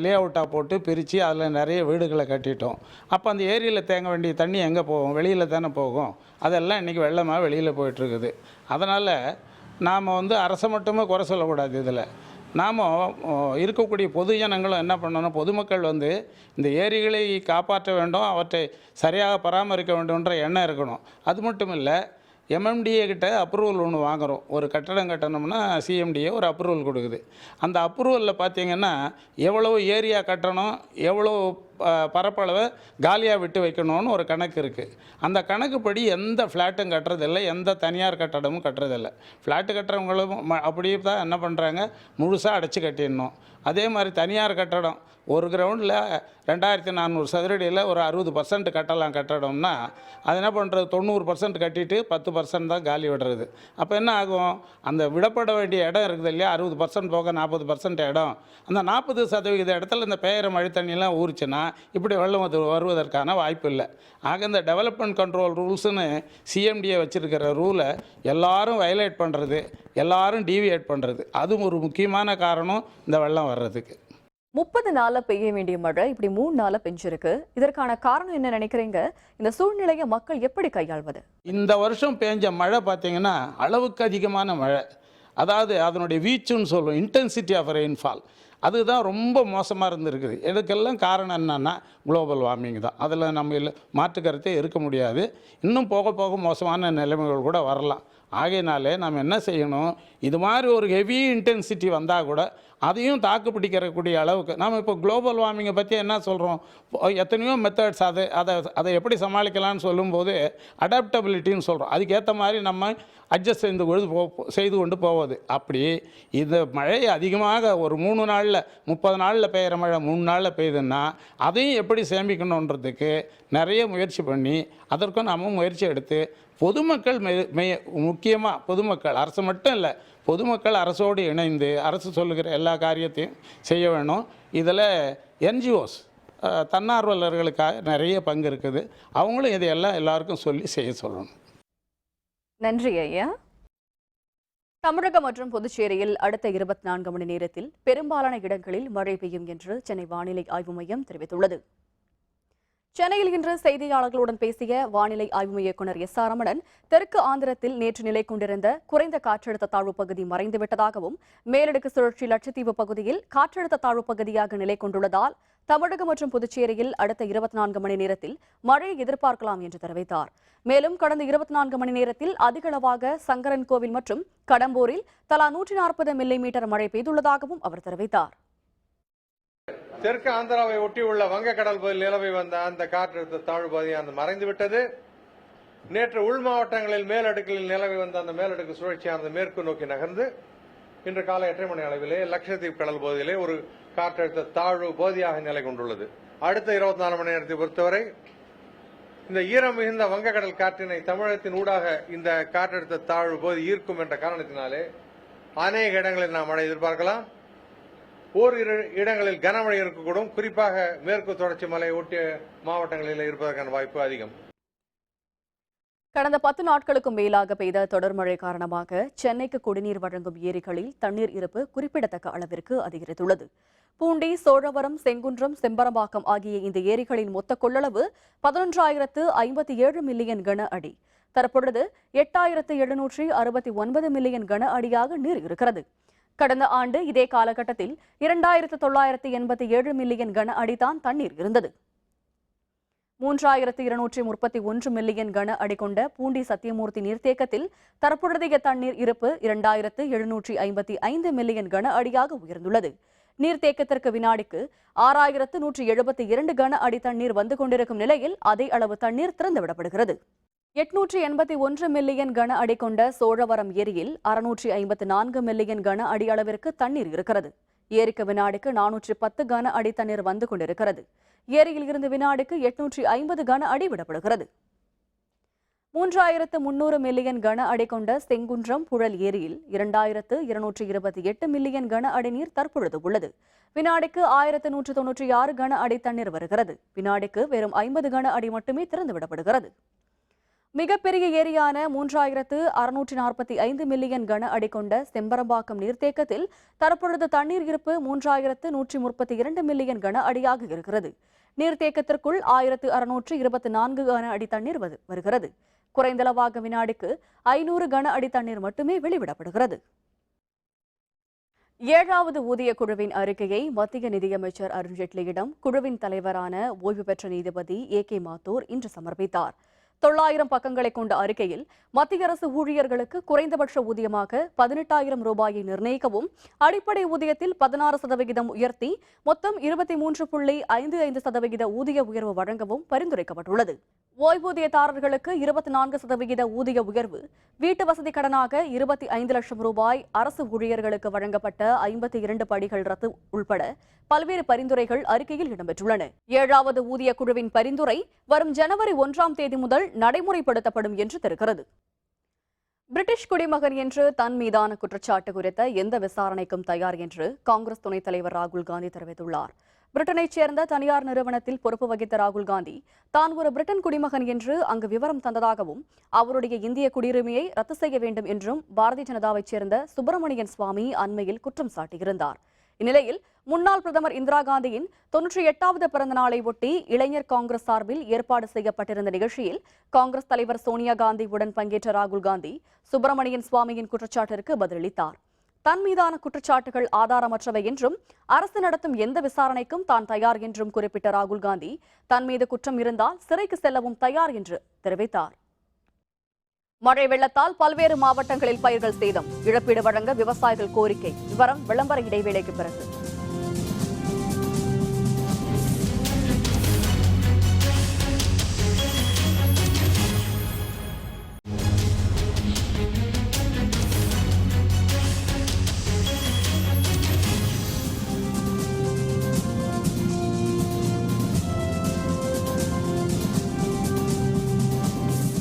லே அவுட்டாக போட்டு பிரித்து அதில் நிறைய வீடுகளை கட்டிட்டோம். அப்போ அந்த ஏரியில் தேங்க வேண்டிய தண்ணி எங்கே போகும்? வெளியில் தானே போகும். அதெல்லாம் இன்றைக்கி வெள்ளமாக வெளியில் போயிட்டுருக்குது. அதனால் நாம் அரசை மட்டுமே குறை சொல்லக்கூடாது. இதில் நாம் இருக்கக்கூடிய பொது ஜனங்களும் என்ன பண்ணணும், பொதுமக்கள் இந்த ஏரிகளை காப்பாற்ற வேண்டும், அவற்றை சரியாக பராமரிக்க வேண்டும்ன்ற எண்ணம் இருக்கணும். அது மட்டும் இல்லை, எம்எம்டிஏ கிட்ட அப்ரூவல் ஒன்று வாங்குகிறோம். ஒரு கட்டடம் கட்டணும்னா சிஎம்டிஏ ஒரு அப்ரூவல் கொடுக்குது. அந்த அப்ரூவலில் பார்த்திங்கன்னா எவ்வளோ ஏரியா கட்டணும், எவ்வளோ பரப்பளவை காலியாக விட்டு வைக்கணும்னு ஒரு கணக்கு இருக்குது. அந்த கணக்குப்படி எந்த ஃப்ளாட்டும் கட்டுறதில்லை, எந்த தனியார் கட்டடமும் கட்டுறதில்லை. ஃப்ளாட்டு கட்டுறவங்களும் அப்படியே தான் என்ன பண்ணுறாங்க, முழுசாக அடைச்சி கட்டிடணும். அதே மாதிரி தனியார் கட்டடம் ஒரு கிரவுண்டில் 2400 சதுரடியில் ஒரு 60% கட்டலாம் கட்டடம்னா அது என்ன பண்ணுறது, 90% கட்டிட்டு 10% தான் காலி விடுறது. அப்போ என்ன ஆகும், அந்த விடப்பட வேண்டிய இடம் இருக்குது இல்லையா, 60% போக 40% இடம், அந்த 40% இடத்துல இந்த பெயர மழை தண்ணியெல்லாம் ஊறிச்சுன்னா இப்படி வெள்ளம் வருவதற்கான வாய்ப்பு இல்லை. ஆக இந்த டெவலப்மெண்ட் கண்ட்ரோல் ரூல்ஸுன்னு சிஎம்டிஏ வச்சுருக்கிற ரூலை எல்லாரும் வயலேட் பண்ணுறது, எல்லாரும் டீவியேட் பண்ணுறது, அதுவும் ஒரு முக்கியமான காரணம் இந்த வெள்ளம் வர்றதுக்கு. 30 நாளா பெய்ய வேண்டிய மழை இப்படி 3 நாளா பெஞ்சிருக்கு. இதற்கான காரணம் என்ன நினைக்கிறீங்க? இந்த சூழ்நிலையை மக்கள் எப்படி கையாள்வது? இந்த வருஷம் பெஞ்ச மழை பார்த்தீங்கன்னா அளவுக்கு அதிகமான மழை. அதாவது அதனுடைய வீச்சுன்னு சொல்லுவோம், இன்டென்சிட்டி ஆஃப் ரெயின்ஃபால், அதுதான் ரொம்ப மோசமாக இருந்திருக்குது. இதுக்கெல்லாம் காரணம் என்னென்னா குளோபல் வார்மிங் தான். அதில் நம்ம மாற்றுக்கருத்தே இருக்க முடியாது. இன்னும் போக போக மோசமான நிலைமைகள் கூட வரலாம். ஆகையினாலே நம்ம என்ன செய்யணும், இது மாதிரி ஒரு ஹெவி இன்டென்சிட்டி வந்தால் கூட அதையும் தாக்கு பிடிக்கக்கூடிய அளவுக்கு நாம் இப்போ குளோபல் வார்மிங்கை பற்றி என்ன சொல்கிறோம், எத்தனையோ மெத்தட்ஸ் அதை எப்படி சமாளிக்கலாம்னு சொல்லும்போது அடாப்டபிலிட்டின்னு சொல்கிறோம். அதுக்கேற்ற மாதிரி நம்ம அட்ஜஸ்ட் செய்து கொண்டு போவது. அப்படி இந்த மழை அதிகமாக ஒரு 3 நாளில் 30 நாளில் பெய்கிற மழை 3 நாளில் பெய்யுதுன்னா அதையும் எப்படி சேமிக்கணுன்றதுக்கு நிறைய முயற்சி பண்ணி அதற்கும் நம்ம முயற்சி எடுத்து பொதுமக்கள் முக்கியமாக பொதுமக்கள், அரசு மட்டும் இல்லை, பொதுமக்கள் அரசோடு இணைந்து அரசு சொல்லுகிற எல்லா காரியத்தையும் செய்ய வேணும். இதில் என்ஜிஓஸ் தன்னார்வலர்களுக்காக நிறைய பங்கு இருக்குது. அவங்களும் இதையெல்லாம் எல்லாருக்கும் செய்ய சொல்லணும். நன்றி ஐயா. தமிழகம் மற்றும் புதுச்சேரியில் அடுத்த 24 மணி நேரத்தில் பெரும்பாலான இடங்களில் மழை பெய்யும் என்று சென்னை வானிலை ஆய்வு மையம் தெரிவித்துள்ளது. சென்னையில் இன்று செய்தியாளர்களுடன் பேசிய வானிலை ஆய்வு இயக்குநர் எஸ் ஆர் ரமணன், தெற்கு ஆந்திரத்தில் நேற்று நிலை கொண்டிருந்த குறைந்த காற்றழுத்த தாழ்வு பகுதி மறைந்துவிட்டதாகவும், மேலடுக்கு சுழற்சி லட்சத்தீவு பகுதியில் காற்றழுத்த தாழ்வு பகுதியாக நிலை கொண்டுள்ளதால் தமிழகம் மற்றும் புதுச்சேரியில் அடுத்த 24 மணி நேரத்தில் மழையை எதிர்பார்க்கலாம் என்று தெரிவித்தார். மேலும் கடந்த 24 மணி நேரத்தில் அதிகளவாக சங்கரன்கோவில் மற்றும் கடம்பூரில் தலா 140 மில்லிமீட்டர் மழை பெய்துள்ளதாகவும் அவர் தெரிவித்தார். தெற்கு ஆந்திராவை ஒட்டியுள்ள வங்கக்கடல் பகுதியில் நிலவி வந்த அந்த காற்றழுத்த தாழ்வு பகுதியானது மறைந்துவிட்டது. நேற்று உள் மாவட்டங்களில் மேலடுக்கில் நிலவி வந்த அந்த மேலடுக்கு சுழற்சியானது மேற்கு நோக்கி நகர்ந்து இன்று காலை 8 மணி அளவிலே லட்சத்தீவு கடல் பகுதியிலே ஒரு காற்றழுத்த தாழ்வு பகுதியாக நிலை கொண்டுள்ளது. அடுத்த 24 மணி நேரத்தை பொறுத்தவரை இந்த ஈரம் மிகுந்த வங்கக்கடல் காற்றினை தமிழகத்தின் ஊடாக இந்த காற்றழுத்த தாழ்வு பகுதி ஈர்க்கும் என்ற காரணத்தினாலே அநேக இடங்களில் நாம் மழை எதிர்பார்க்கலாம். ஓரிரு இடங்களில் கனமழை இருக்கக்கூடும். குறிப்பாக மேற்கு தொடர்ச்சி மலை ஒட்டிய மாவட்டங்களில் இருப்பதற்கான வாய்ப்பு அதிகம். கடந்த 10 நாட்களுக்கும் மேலாக பெய்த தொடர் மழை காரணமாக சென்னைக்கு குடிநீர் வழங்கும் ஏரிகளில் தண்ணீர் இருப்பு குறிப்பிடத்தக்க அளவிற்கு அதிகரித்துள்ளது. பூண்டி, சோழவரம், செங்குன்றம், செம்பரம்பாக்கம் ஆகிய இந்த ஏரிகளின் மொத்த கொள்ளளவு 11,057 மில்லியன் கன அடி. தற்பொழுது 8,769 மில்லியன் கன அடியாக நீர் இருக்கிறது. கடந்த ஆண்டு இதே காலகட்டத்தில் 2,987 மில்லியன் கன அடிதான் தண்ணீர் இருந்தது. 3,231 மில்லியன் கன அடி கொண்ட பூண்டி சத்தியமூர்த்தி நீர்த்தேக்கத்தில் தற்பொழுதைய தண்ணீர் இருப்பு 2,755 மில்லியன் கன அடியாக உயர்ந்துள்ளது. நீர்த்தேக்கத்திற்கு வினாடிக்கு 6,172 கன அடி தண்ணீர் வந்து கொண்டிருக்கும் நிலையில் அதே அளவு தண்ணீர் திறந்துவிடப்படுகிறது. 881 மில்லியன் கன அடி கொண்ட சோழவரம் ஏரியில் 654 மில்லியன் கன அடி அளவிற்கு தண்ணீர் இருக்கிறது. ஏரிக்கு வினாடிக்கு 410 கன அடி தண்ணீர் வந்து கொண்டிருக்கிறது. ஏரியில் இருந்து வினாடிக்கு 850 கன அடி விடப்படுகிறது. 3,300 மில்லியன் கன அடி கொண்ட செங்குன்றம் புழல் ஏரியில் 2,228 மில்லியன் கன அடி நீர் தற்பொழுது உள்ளது. வினாடிக்கு 1,196 கன அடி தண்ணீர் வருகிறது. வினாடிக்கு வெறும் 50 கன அடி மட்டுமே திறந்துவிடப்படுகிறது. மிகப்பெரிய ஏரியான 3645 மில்லியன் கன அடி கொண்ட செம்பரம்பாக்கம் நீர்த்தேக்கத்தில் தற்பொழுது தண்ணீர் இருப்பு 3132 மில்லியன் கன அடியாக இருக்கிறது. நீர்த்தேக்கத்திற்குள் 1624 கன அடி தண்ணீர் வருகிறது. குறைந்தளவாக வினாடிக்கு 500 கன அடி தண்ணீர் மட்டுமே வெளிவிடப்படுகிறது. 7வது ஊதிய குழுவின் அறிக்கையை மத்திய நிதியமைச்சர் அருண்ஜேட்லியிடம் குழுவின் தலைவரான ஓய்வு பெற்ற நீதிபதி AK மாத்தூர் இன்று சமர்ப்பித்தார். 900 பக்கங்களை கொண்ட அறிக்கையில் மத்திய அரசு ஊழியர்களுக்கு குறைந்தபட்ச ஊதியமாக 18,000 ரூபாயை நிர்ணயிக்கவும், அடிப்படை ஊதியத்தில் 16% உயர்த்தி மொத்தம் 23.55% ஊதிய உயர்வு வழங்கவும் பரிந்துரைக்கப்பட்டுள்ளது. ஓய்வூதியதாரர்களுக்கு 24% ஊதிய உயர்வு, வீட்டு வசதி கடனாக 25 லட்சம் ரூபாய், அரசு ஊழியர்களுக்கு வழங்கப்பட்ட 52 படிகள் ரத்து உள்பட பல்வேறு பரிந்துரைகள் அறிக்கையில் இடம்பெற்றுள்ளன. 7வது ஊதிய குழுவின் பரிந்துரை வரும் ஜனவரி 1ஆம் தேதி முதல் நடைமுறைப்படுத்தப்படும் என்று தெரிகிறது. பிரிட்டிஷ் குடிமகன் என்று தன் மீதான குற்றச்சாட்டு குறித்த எந்த விசாரணைக்கும் தயார் என்று காங்கிரஸ் துணைத் தலைவர் ராகுல் காந்தி தெரிவித்துள்ளார். பிரிட்டனைச் சேர்ந்த தனியார் நிறுவனத்தில் பொறுப்பு வகித்த ராகுல் காந்தி தான் ஒரு பிரிட்டன் குடிமகன் என்று அங்கு விவரம் தந்ததாகவும், அவருடைய இந்திய குடியுரிமையை ரத்து செய்ய வேண்டும் என்றும் பாரதிய ஜனதாவைச் சேர்ந்த சுப்பிரமணியன் சுவாமி அண்மையில் குற்றம் சாட்டியிருந்தார். இந்நிலையில் முன்னாள் பிரதமர் இந்திரா காந்தியின் 98வது பிறந்த நாளை ஒட்டி இளைஞர் காங்கிரஸ் சார்பில் ஏற்பாடு செய்யப்பட்டிருந்த நிகழ்ச்சியில் காங்கிரஸ் தலைவர் சோனியா காந்தியுடன் பங்கேற்ற ராகுல் காந்தி சுப்பிரமணியன் சுவாமியின் குற்றச்சாட்டிற்கு பதிலளித்தார். தன் மீதான குற்றச்சாட்டுகள் ஆதாரமற்றவை என்றும் அரசு நடத்தும் எந்த விசாரணைக்கும் தான் தயார் என்றும் குறிப்பிட்ட ராகுல் காந்தி தன் மீது குற்றம் இருந்தால் சிறைக்கு செல்லவும் தயார் என்று தெரிவித்தார். மழை வெள்ளத்தால் பல்வேறு மாவட்டங்களில் பயிர்கள் சேதம், இழப்பீடு வழங்க விவசாயிகள் கோரிக்கை. விவரம் விளம்பர இடைவேளைக்கு பிறகு.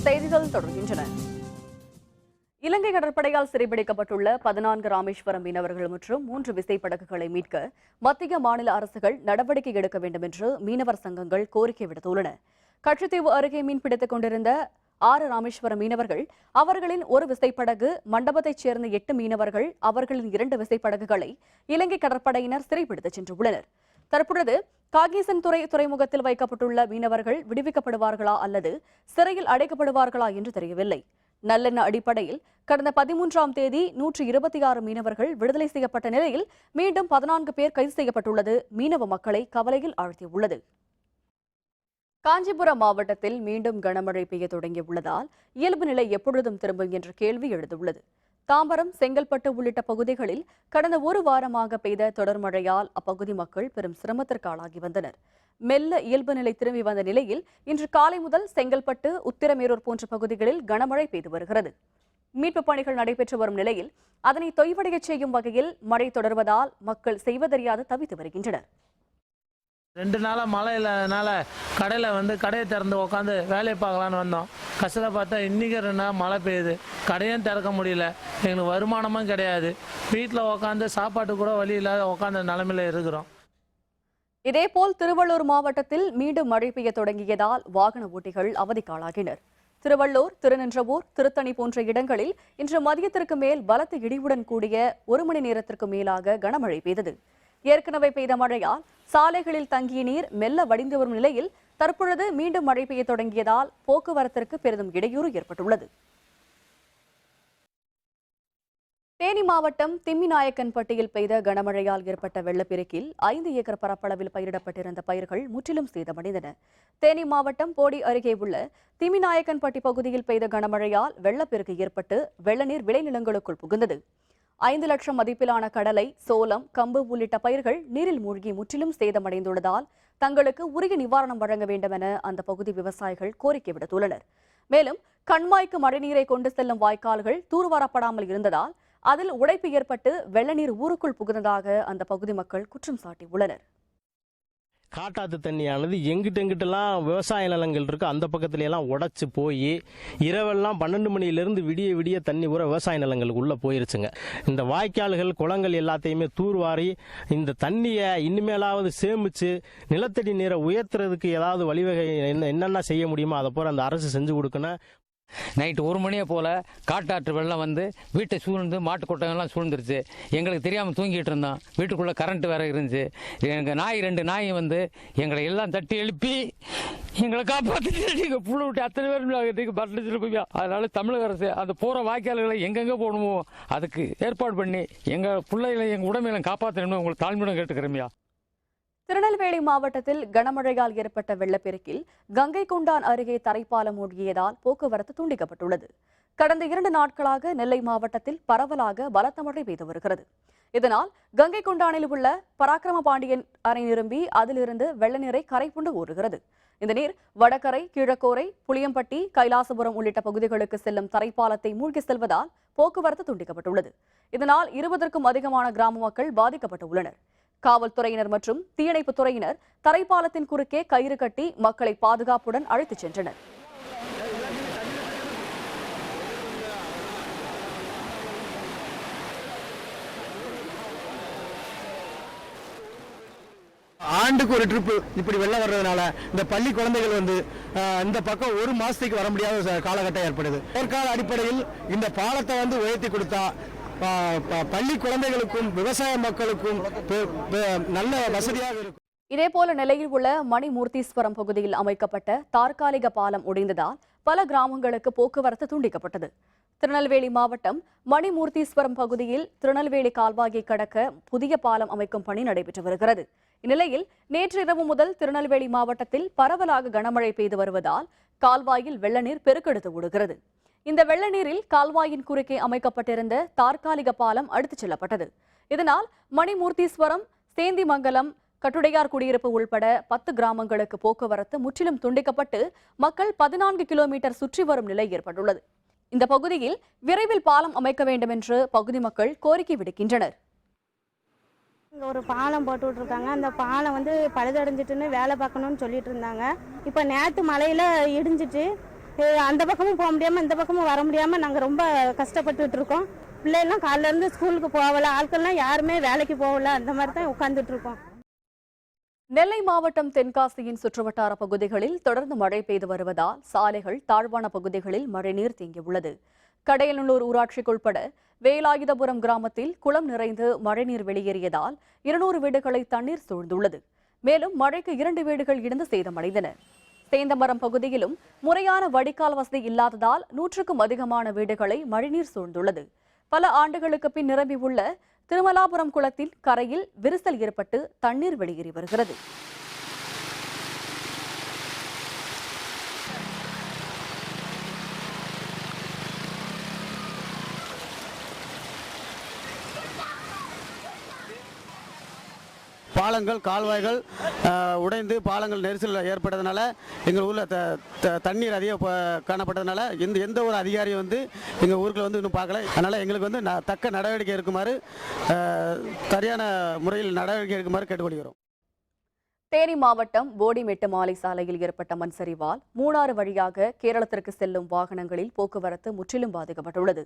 செய்திகள் தொடர்கின்றன. இலங்கை கடற்படையால் சிறைபிடிக்கப்பட்டுள்ள 14 ராமேஸ்வரம் மீனவர்கள் மற்றும் 3 விசைப்படகுகளை மீட்க மத்திய மாநில அரசுகள் நடவடிக்கை எடுக்க வேண்டும் என்று மீனவர் சங்கங்கள் கோரிக்கை விடுத்துள்ளன. கட்சித்தீவு அருகே மீன்பிடித்துக் கொண்டிருந்த 6 ராமேஸ்வரம் மீனவர்கள், அவர்களின் ஒரு விசைப்படகு, மண்டபத்தைச் சேர்ந்த 8 மீனவர்கள், அவர்களின் 2 விசைப்படகுகளை இலங்கை கடற்படையினர் சிறைபிடித்துச் சென்றுள்ளனர். தற்பொழுது காங்கேசன் துறைமுகத்தில் வைக்கப்பட்டுள்ள மீனவர்கள் விடுவிக்கப்படுவார்களா அல்லது சிறையில் அடைக்கப்படுவார்களா என்று தெரியவில்லை. நல்லெண்ண அடிப்படையில் கடந்த 13ஆம் தேதி 126 மீனவர்கள் விடுதலை செய்யப்பட்ட நிலையில் மீண்டும் 14 பேர் கைது செய்யப்பட்டுள்ளது மீனவ மக்களை கவலையில் ஆழ்த்தியுள்ளது. காஞ்சிபுரம் மாவட்டத்தில் மீண்டும் கனமழை பெய்ய தொடங்கியுள்ளதால் இயல்பு நிலை எப்பொழுதும் திரும்பும் என்ற கேள்வி எழுந்துள்ளது. தாம்பரம், செங்கல்பட்டு உள்ளிட்ட பகுதிகளில் கடந்த ஒரு வாரமாக பெய்த தொடர் மழையால் அப்பகுதி மக்கள் பெரும் சிரமத்திற்கு ஆளாகி வந்தனர். மெல்ல இயல்பு நிலை திரும்பி வந்த நிலையில் இன்று காலை முதல் செங்கல்பட்டு, உத்திரமேரூர் போன்ற பகுதிகளில் கனமழை பெய்து வருகிறது. மீட்புப் பணிகள் நடைபெற்று வரும் நிலையில் அதனை தொய்வடையச் செய்யும் வகையில் மழை தொடர்வதால் மக்கள் செய்வதறியாது தவித்து வருகின்றனர். 2 நாளாக மழை இல்லாதனால கடையை திறந்து உட்காந்து வேலையை பார்க்கலான்னு வந்தோம். கஷ்டத்தை பார்த்தா இன்றைக்கி 2 நாள் மழை பெய்யுது, கடையும் திறக்க முடியல, எங்களுக்கு வருமானமும் கிடையாது, வீட்டில் உட்காந்து சாப்பாட்டு கூட வழி இல்லாத உட்காந்த நிலைமையில இருக்கிறோம். இதேபோல் திருவள்ளூர் மாவட்டத்தில் மீண்டும் மழை பெய்ய தொடங்கியதால் வாகன ஓட்டிகள் அவதிக்காளாகினர். திருவள்ளூர், திருநின்றவூர், திருத்தணி போன்ற இடங்களில் இன்று மதியத்திற்கு மேல் பலத்த இடியுடன் கூடிய 1 மணி நேரத்திற்கு மேலாக கனமழை பெய்தது. ஏற்கனவே பெய்த மழையால் சாலைகளில் தங்கிய நீர் மெல்ல வடிந்து வரும் நிலையில் தற்பொழுது மீண்டும் மழை பெய்ய தொடங்கியதால் போக்குவரத்திற்கு பெரிதும் இடையூறு ஏற்பட்டுள்ளது. தேனி மாவட்டம் திம்மிநாயக்கன்பட்டியில் பெய்த கனமழையால் ஏற்பட்ட வெள்ளப்பெருக்கில் 5 ஏக்கர் பரப்பளவில் பயிரிடப்பட்டிருந்த பயிர்கள் முற்றிலும் சேதமடைந்தன. தேனி மாவட்டம் போடி அருகே உள்ள திம்மிநாயக்கன்பட்டி பகுதியில் பெய்த கனமழையால் வெள்ளப்பெருக்கு ஏற்பட்டு வெள்ளநீர் விளைநிலங்களுக்குள் புகுந்தது. 5 லட்சம் மதிப்பிலான கடலை, சோளம், கம்பு உள்ளிட்ட பயிர்கள் நீரில் மூழ்கி முற்றிலும் சேதமடைந்துள்ளதால் தங்களுக்கு உரிய நிவாரணம் வழங்க வேண்டும் என அந்த பகுதி விவசாயிகள் கோரிக்கை விடுத்துள்ளனர். மேலும் கண்மாய்க்கு மழைநீரை கொண்டு செல்லும் வாய்க்கால்கள் தூர்வாரப்படாமல் இருந்ததால் அதில் உடைப்பு ஏற்பட்டு வெள்ளநீர் ஊருக்குள் புகுந்ததாக அந்த பகுதி மக்கள் குற்றம் சாட்டியுள்ளனர். காட்டாத்து தண்ணியானது எங்கிட்டெல்லாம் விவசாய நிலங்கள் இருக்கு, அந்த பக்கத்துலலாம் உடைச்சு போய் இரவெல்லாம் 12 மணியிலிருந்து விடிய விடிய தண்ணி பூரா விவசாய நிலங்களுக்கு உள்ள போயிருச்சுங்க. இந்த வாய்க்கால்கள், குளங்கள் எல்லாத்தையுமே தூர்வாரி இந்த தண்ணியை இனிமேலாவது சேமிச்சு நிலத்தடி நீரை உயர்த்துறதுக்கு ஏதாவது வழிவகை என்னென்ன செய்ய முடியுமோ அதை போற அந்த அரசு செஞ்சு கொடுக்கணும். நைட்டு 1 மணியை போல் காட்டாற்று வெள்ளம் வந்து வீட்டை சூழ்ந்து மாட்டு கொட்டங்கள்லாம் சூழ்ந்துருச்சு. எங்களுக்கு தெரியாமல் தூங்கிட்டு இருந்தோம். வீட்டுக்குள்ளே கரண்ட் வேறு இருந்துச்சு. எங்கள் நாய் 2 நாய் வந்து எங்களை எல்லாம் தட்டி எழுப்பி எங்களை காப்பாற்றிட்டு நீங்கள் புழு விட்டு அத்தனை பேர் பட்டிருப்பீங்க. அதனால தமிழக அரசு அந்த போகிற வாய்க்கால்களை எங்கெங்கே போகணுமோ அதுக்கு ஏற்பாடு பண்ணி எங்கள் பிள்ளைகளை எங்கள் உடமையில காப்பாற்றணும்னு உங்களுக்கு தாழ்மையுடன் கேட்டுக்கிறேன்யா. திருநெல்வேலி மாவட்டத்தில் கனமழையால் ஏற்பட்ட வெள்ளப்பெருக்கில் கங்கை கொண்டான் அருகே தரைப்பாலம் மூழ்கியதால் போக்குவரத்து துண்டிக்கப்பட்டுள்ளது. கடந்த 2 நாட்களாக நெல்லை மாவட்டத்தில் பரவலாக பலத்த மழை பெய்து வருகிறது. இதனால் கங்கை கொண்டானில் உள்ள பராக்கிரம பாண்டியன் அணை நிரம்பி அதிலிருந்து வெள்ள நீரை கரைப்புண்டு ஓடுகிறது. இந்த நீர் வடகரை, கீழக்கோரை, புளியம்பட்டி, கைலாசபுரம் உள்ளிட்ட பகுதிகளுக்கு செல்லும் தரைப்பாலத்தை மூழ்கி செல்வதால் போக்குவரத்து துண்டிக்கப்பட்டுள்ளது. இதனால் 20க்கும் அதிகமான கிராம மக்கள் பாதிக்கப்பட்டுள்ளனர். காவல்துறையினர் மற்றும் தீயணைப்புத் துறையினர் தரைப்பாலத்தின் குறுக்கே கயிறு கட்டி மக்களை பாதுகாப்புடன் அழைத்துச் சென்றனர். ஆண்டுக்கு ஒரு ட்ரிப்பு இப்படி வெள்ளம் வர்றதுனால இந்த பள்ளி குழந்தைகள் வந்து இந்த பக்கம் 1 மாசத்துக்கு வர முடியாத காலகட்டம் ஏற்படுது. போர்க்கால அடிப்படையில் இந்த பாலத்தை வந்து உயர்த்தி கொடுத்தா பள்ளி குழந்தைகளுக்கும் விவசாய மக்களுக்கும் நல்ல வசதியாக இருக்கும். இதேபோல நிலையில் உள்ள மணிமூர்த்தீஸ்வரம் பகுதியில் அமைக்கப்பட்ட தற்காலிக பாலம் உடைந்ததால் பல கிராமங்களுக்கு போக்குவரத்து துண்டிக்கப்பட்டது. திருநெல்வேலி மாவட்டம் மணிமூர்த்தீஸ்வரம் பகுதியில் திருநெல்வேலி கால்வாயை கடக்க புதிய பாலம் அமைக்கும் பணி நடைபெற்று வருகிறது. இந்நிலையில் நேற்று இரவு முதல் திருநெல்வேலி மாவட்டத்தில் பரவலாக கனமழை பெய்து வருவதால் கால்வாயில் வெள்ள நீர் பெருக்கெடுத்து ஓடுகிறது. இந்த வெள்ள நீரில் கால்வாயின் குறுக்கே அமைக்கப்பட்டிருந்த தற்காலிக பாலம் அடித்துச் செல்லப்பட்டது. இதனால் மணிமூர்த்தீஸ்வரம், சேந்திமங்கலம், கட்டுடையார் குடியிருப்பு உள்பட 10 கிராமங்களுக்கு போக்குவரத்து முற்றிலும் துண்டிக்கப்பட்டு மக்கள் 14 கிலோமீட்டர் சுற்றி வரும் நிலை ஏற்பட்டுள்ளது. இந்த பகுதியில் விரைவில் பாலம் அமைக்க வேண்டும் என்று பகுதி மக்கள் கோரிக்கை விடுக்கின்றனர். இங்கே ஒரு பாலம் போட்டு விட்ருக்காங்க. அந்த பாலம் வந்து பழுதடைஞ்சிட்டுன்னு வேலை பார்க்கணும்னு சொல்லிட்டு இருந்தாங்க. இப்போ நேற்று மழையில் இடிஞ்சிட்டு அந்த பக்கமும் போக முடியாமல் இந்த பக்கமும் வர முடியாமல் நாங்கள் ரொம்ப கஷ்டப்பட்டுட்டு இருக்கோம். பிள்ளைலாம் காலையிலேருந்து ஸ்கூலுக்கு போகல, ஆட்கள்லாம் யாருமே வேலைக்கு போகல, அந்த மாதிரி தான் உட்காந்துட்டு இருக்கோம். நெல்லை மாவட்டம் தென்காசியின் சுற்றுவட்டார பகுதிகளில் தொடர்ந்து மழை பெய்து வருவதால் சாலைகள், தாழ்வான பகுதிகளில் மழைநீர் தேங்கியுள்ளது. கடையநல்லூர் ஊராட்சிக்குட்பட வேலாயுதபுரம் கிராமத்தில் குளம் நிறைந்து மழைநீர் வெளியேறியதால் 200 வீடுகளை தண்ணீர் சூழ்ந்துள்ளது. மேலும் மழைக்கு 2 வீடுகள் இடிந்து சேதமடைந்தன. சேந்தமரம் பகுதியிலும் முறையான வடிகால் வசதி இல்லாததால் 100க்கும் அதிகமான வீடுகளை மழைநீர் சூழ்ந்துள்ளது. பல ஆண்டுகளுக்கு பின் நிரம்பியுள்ள திருமலாபுரம் குளத்தில் கரையில் விரிசல் ஏற்பட்டு தண்ணீர் வெளியேறி வருகிறது. பாலங்கள், கால்வாய்கள் உடைந்து பாலங்கள் நெரிசல் ஏற்பட்டதுனால எங்கள் ஊரில் தண்ணீர் அதிகம் காணப்பட்டதுனால எந்த ஒரு அதிகாரியும் வந்து எங்கள் ஊருக்கு வந்து இன்னும் பார்க்கல. அதனால் எங்களுக்கு வந்து தக்க நடவடிக்கை எடுக்குமாறு, சரியான முறையில் நடவடிக்கை எடுக்குமாறு கேட்டுக்கொள்கிறோம். தேனி மாவட்டம் போடிமெட்டு மாலை சாலையில் ஏற்பட்ட மண் சரிவால் மூணாறு வழியாக கேரளத்திற்கு செல்லும் வாகனங்களில் போக்குவரத்து முற்றிலும் பாதிக்கப்பட்டுள்ளது.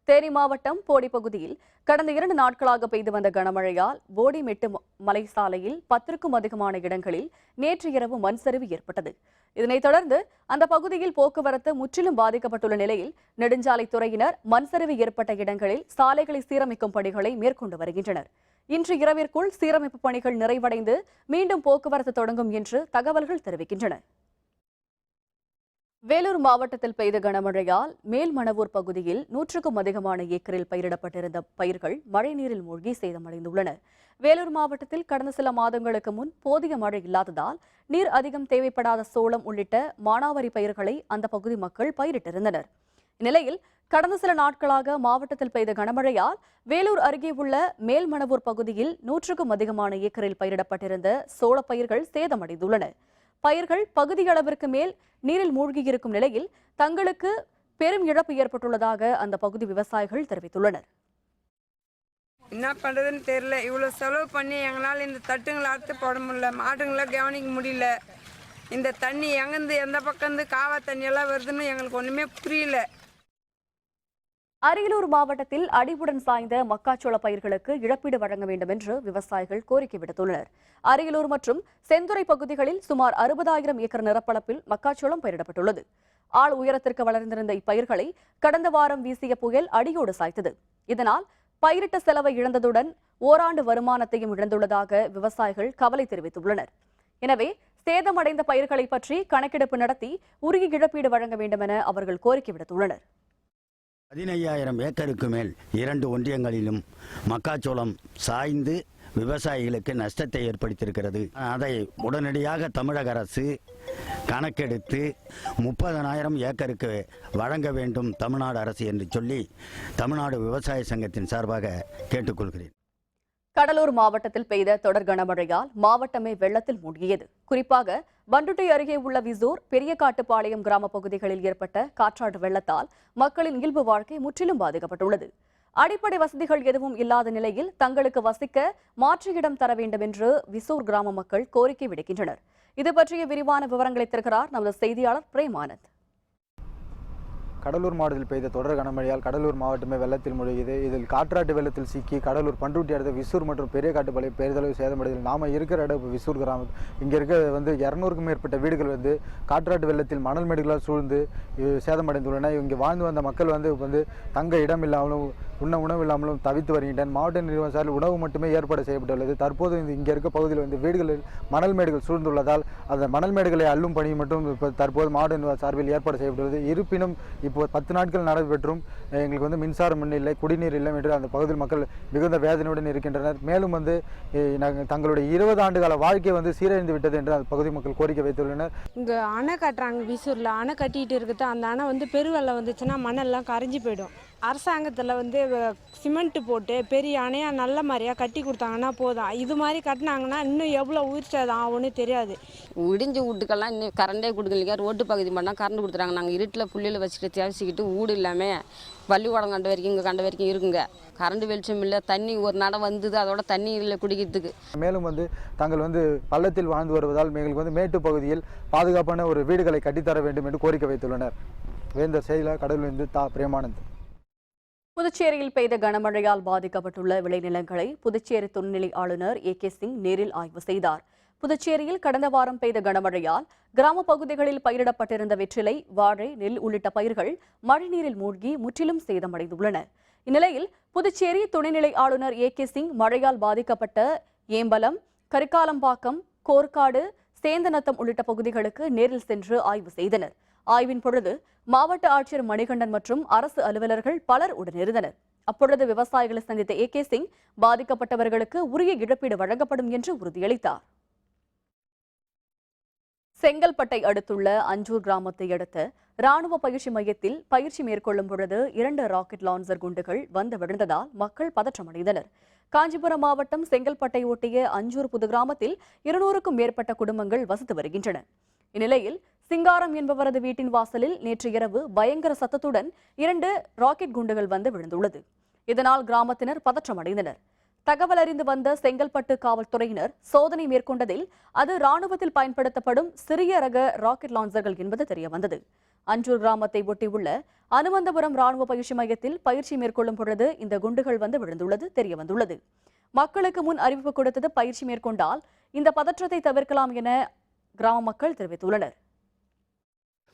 தேனி மாவட்டம் போடி பகுதியில் கடந்த 2 நாட்களாக பெய்து வந்த கனமழையால் போடிமெட்டு மலை சாலையில் 10க்கும் அதிகமான இடங்களில் நேற்று இரவு மண் சரிவு ஏற்பட்டது. இதனைத் தொடர்ந்து அந்த பகுதியில் போக்குவரத்து முற்றிலும் பாதிக்கப்பட்டுள்ள நிலையில் நெடுஞ்சாலைத்துறையினர் மண் சரிவு ஏற்பட்ட இடங்களில் சாலைகளை சீரமைக்கும் பணிகளை மேற்கொண்டு வருகின்றனர். இன்று இரவிற்குள் சீரமைப்பு பணிகள் நிறைவடைந்து மீண்டும் போக்குவரத்து தொடங்கும் என்று தகவல்கள் தெரிவிக்கின்றன. வேலூர் மாவட்டத்தில் பெய்த கனமழையால் மேல்மணவூர் பகுதியில் 100க்கும் அதிகமான ஏக்கரில் பயிரிடப்பட்டிருந்த பயிர்கள் மழைநீரில் மூழ்கி சேதமடைந்துள்ளன. வேலூர் மாவட்டத்தில் கடந்த சில மாதங்களுக்கு முன் போதிய மழை இல்லாததால் நீர் அதிகம் தேவைப்படாத சோளம் உள்ளிட்ட மானாவாரி பயிர்களை அந்த பகுதி மக்கள் பயிரிட்டிருந்தனர். இந்நிலையில் கடந்த சில நாட்களாக மாவட்டத்தில் பெய்த கனமழையால் வேலூர் அருகே உள்ள மேல்மணவூர் பகுதியில் 100க்கும் அதிகமான ஏக்கரில் பயிரிடப்பட்டிருந்த சோள பயிர்கள் சேதமடைந்துள்ளன. பயிர்கள் பகுதியளவிற்கு மேல் நீரில் மூழ்கியிருக்கும் நிலையில் தங்களுக்கு பெரும் இழப்பு ஏற்பட்டுள்ளதாக அந்த பகுதி விவசாயிகள் தெரிவித்துள்ளனர். என்ன பண்ணுறதுன்னு தெரியல. இவ்வளோ செலவு பண்ணி எங்களால் இந்த தட்டுங்களை அறுத்து போட முடியல, மாடுங்களை கவனிக்க முடியல. இந்த தண்ணி எங்கேருந்து எந்த பக்கம்ந்து காவா தண்ணியெல்லாம் வருதுன்னு எங்களுக்கு ஒன்றுமே புரியல. அரியலூர் மாவட்டத்தில் அடிவுடன் சாய்ந்த மக்காச்சோள பயிர்களுக்கு இழப்பீடு வழங்க வேண்டும் என்று விவசாயிகள் கோரிக்கை விடுத்துள்ளனர். அரியலூர் மற்றும் செந்துறை பகுதிகளில் சுமார் 60,000 ஏக்கர் நிலப்பரப்பில் மக்காச்சோளம் பயிரிடப்பட்டுள்ளது. ஆள் உயரத்திற்கு வளர்ந்திருந்த இப்பயிர்களை கடந்த வாரம் வீசிய புயல் அடியோடு சாய்த்தது. இதனால் பயிரிட்ட செலவை இழந்ததுடன் ஓராண்டு வருமானத்தையும் இழந்துள்ளதாக விவசாயிகள் கவலை தெரிவித்துள்ளனர். எனவே சேதமடைந்த பயிர்களை பற்றி கணக்கெடுப்பு நடத்தி உரிய இழப்பீடு வழங்க வேண்டும் என அவர்கள் கோரிக்கை விடுத்துள்ளனர். 15,000 ஏக்கருக்கு மேல் 2 ஒன்றியங்களிலும் மக்காச்சோளம் சாய்ந்து விவசாயிகளுக்கு நஷ்டத்தை ஏற்படுத்தியிருக்கிறது. அதை உடனடியாக தமிழக அரசு கணக்கெடுத்து 30,000 ஏக்கருக்கு வழங்க வேண்டும் தமிழ்நாடு அரசு என்று சொல்லி தமிழ்நாடு விவசாய சங்கத்தின் சார்பாக கேட்டுக்கொள்கிறேன். கடலூர் மாவட்டத்தில் பெய்த தொடர் கனமழையால் மாவட்டமே வெள்ளத்தில் மூழ்கியது. குறிப்பாக பண்டுட்டி அருகே உள்ள விசூர், பெரியகாட்டுப்பாளையம் கிராம பகுதிகளில் ஏற்பட்ட காற்றாற்று வெள்ளத்தால் மக்களின் இயல்பு வாழ்க்கை முற்றிலும் பாதிக்கப்பட்டுள்ளது. அடிப்படை வசதிகள் எதுவும் இல்லாத நிலையில் தங்களுக்கு வசிக்க மாற்று இடம் தர வேண்டும் என்று விசூர் கிராம மக்கள் கோரிக்கை விடுக்கின்றனர். இது பற்றிய விரிவான விவரங்களை தருகிறார் நமது செய்தியாளர் பிரேமானந்த். கடலூர் மாவட்டத்தில் பெய்த தொடர் கனமழையால் கடலூர் மாவட்டமே வெள்ளத்தில் மூழ்கியது. இதில் காற்றாட்டு வெள்ளத்தில் சிக்கி கடலூர் பண்ருட்டி அடுத்த விசூர் மற்றும் பெரியகாட்டுப்பாளையம் பெரிதளவு சேதமடைதல். நாம இருக்கிற இடம் விசூர் கிராமம். இங்கே இருக்க 200க்கும் மேற்பட்ட வீடுகள் காற்றாட்டு வெள்ளத்தில் மணல் மேடுகளால் சூழ்ந்து சேதமடைந்துள்ளன. இங்கே வாழ்ந்து வந்த மக்கள் தங்க இடம் இல்லாமலும் உணவு இல்லாமலும் தவித்து வருகின்றனர். மாவட்ட நிர்வாக சார்பில் உணவு மட்டுமே ஏற்பாடு செய்யப்பட்டுள்ளது. தற்போது இங்கே இருக்க பகுதியில் வீடுகளில் மணல் மேடுகள் சூழ்ந்துள்ளதால் அந்த மணல் மேடுகளை அள்ளும் பணி மட்டும் தற்போது மாவட்ட நிர்வாக சார்பில் ஏற்பாடு செய்யப்பட்டுள்ளது. இருப்பினும் இப்போ 10 நாட்கள் நடைபெற்றும் எங்களுக்கு மின்சாரம் இல்லை, குடிநீர் இல்லை என்று அந்த பகுதியில் மக்கள் மிகுந்த வேதனையுடன் இருக்கின்றனர். மேலும் தங்களுடைய 20 ஆண்டு கால வாழ்க்கை சீரழிந்து விட்டது என்று அந்த பகுதி மக்கள் கோரிக்கை வைத்துள்ளனர். இங்கே அணை கட்டுறாங்க, விசூரில் அணை கட்டிட்டு இருக்குது. அந்த அணை பெருவெள்ளம் வந்துச்சுன்னா மண்ணெல்லாம் கரைஞ்சி போயிடும். அரசாங்கத்தில் சிமெண்ட் போட்டு பெரிய அணையாக நல்ல மாதிரியாக கட்டி கொடுத்தாங்கன்னா போதும். இது மாதிரி கட்டினாங்கன்னா இன்னும் எவ்வளோ உயிர் சேதம் ஆகும்னு தெரியாது. இடிஞ்ச வீட்டுக்கெல்லாம் இன்னும் கரண்டே கொடுக்கலைங்க. ரோட்டு பகுதி மட்டும் கரண்ட் கொடுத்துறாங்க. நாங்கள் இருட்டில் புள்ளியில் வச்சுட்டு தேவசிக்கிட்டு வீடு இல்லாமல் பள்ளிக்கூடம் கண்ட வரைக்கும் இங்கே கண்ட வரைக்கும் இருக்குங்க. கரண்ட் வெளிச்சம் இல்லை, தண்ணி ஒரு நடம் வந்தது, அதோட தண்ணி இல்லை குடிக்கிறதுக்கு. மேலும் தாங்கள் பள்ளத்தில் வாழ்ந்து வருவதால் எங்களுக்கு மேட்டு பகுதியில் பாதுகாப்பான ஒரு வீடுகளை கட்டித்தர வேண்டும் என்று கோரிக்கை வைத்துள்ளனர். வேந்தர் செயலர் கடலூரிலிருந்து பிரேமானந்த். புதுச்சேரியில் பெய்த கனமழையால் பாதிக்கப்பட்டுள்ள விளைநிலங்களை புதுச்சேரி துணைநிலை ஆளுநர் A.K. சிங் நேரில் ஆய்வு செய்தார். புதுச்சேரியில் கடந்த வாரம் பெய்த கனமழையால் கிராம பகுதிகளில் பயிரிடப்பட்டிருந்த வெற்றிலை, வாழை, நெல் உள்ளிட்ட பயிர்கள் மழைநீரில் மூழ்கி முற்றிலும் சேதமடைந்துள்ளன. இந்நிலையில் புதுச்சேரி துணைநிலை ஆளுநர் A.K. சிங் மழையால் பாதிக்கப்பட்ட ஏம்பலம், கரிக்காலம்பாக்கம், கோர்க்காடு, சேந்தநத்தம் உள்ளிட்ட பகுதிகளுக்கு நேரில் சென்று ஆய்வு செய்தனர். ஆய்வின் பொழுது மாவட்ட ஆட்சியர் மணிகண்டன் மற்றும் அரசு அலுவலர்கள் பலர் உடனிருந்தனர். அப்பொழுது விவசாயிகளை சந்தித்த A.K. சிங் பாதிக்கப்பட்டவர்களுக்கு உரிய இழப்பீடு வழங்கப்படும் என்று உறுதியளித்தார். செங்கல்பட்டை அடுத்துள்ள அஞ்சூர் கிராமத்தை அடுத்த ராணுவ பயிற்சி மையத்தில் பயிற்சி மேற்கொள்ளும் பொழுது 2 ராக்கெட் லான்சர் குண்டுகள் வந்து விழுந்ததால் மக்கள் பதற்றமடைந்தனர். காஞ்சிபுரம் மாவட்டம் செங்கல்பட்டை ஒட்டிய அஞ்சூர் புது கிராமத்தில் 200க்கும் மேற்பட்ட குடும்பங்கள் வசித்து வருகின்றன. இந்நிலையில் சிங்காரம் என்பவரது வீட்டின் வாசலில் நேற்று இரவு பயங்கர சத்தத்துடன் 2 ராக்கெட் குண்டுகள் வந்து விழுந்துள்ளது. இதனால் கிராமத்தினர் பதற்றமடைந்தனர். தகவல் அறிந்து வந்த செங்கல்பட்டு காவல்துறையினர் சோதனை மேற்கொண்டதில் அது ராணுவத்தில் பயன்படுத்தப்படும் சிறிய ரக ராக்கெட் லான்சர்கள் என்பது தெரியவந்தது. அஞ்சூர் கிராமத்தை ஒட்டியுள்ள அனுமந்தபுரம் ராணுவ பயிற்சி மையத்தில் பயிற்சி மேற்கொள்ளும் பொழுது இந்த குண்டுகள் வந்து விழுந்துள்ளது தெரியவந்துள்ளது. மக்களுக்கு முன் அறிவிப்பு கொடுத்தது பயிற்சி மேற்கொண்டால் இந்த பதற்றத்தை தவிர்க்கலாம் என கிராம மக்கள் தெரிவித்துள்ளனர்.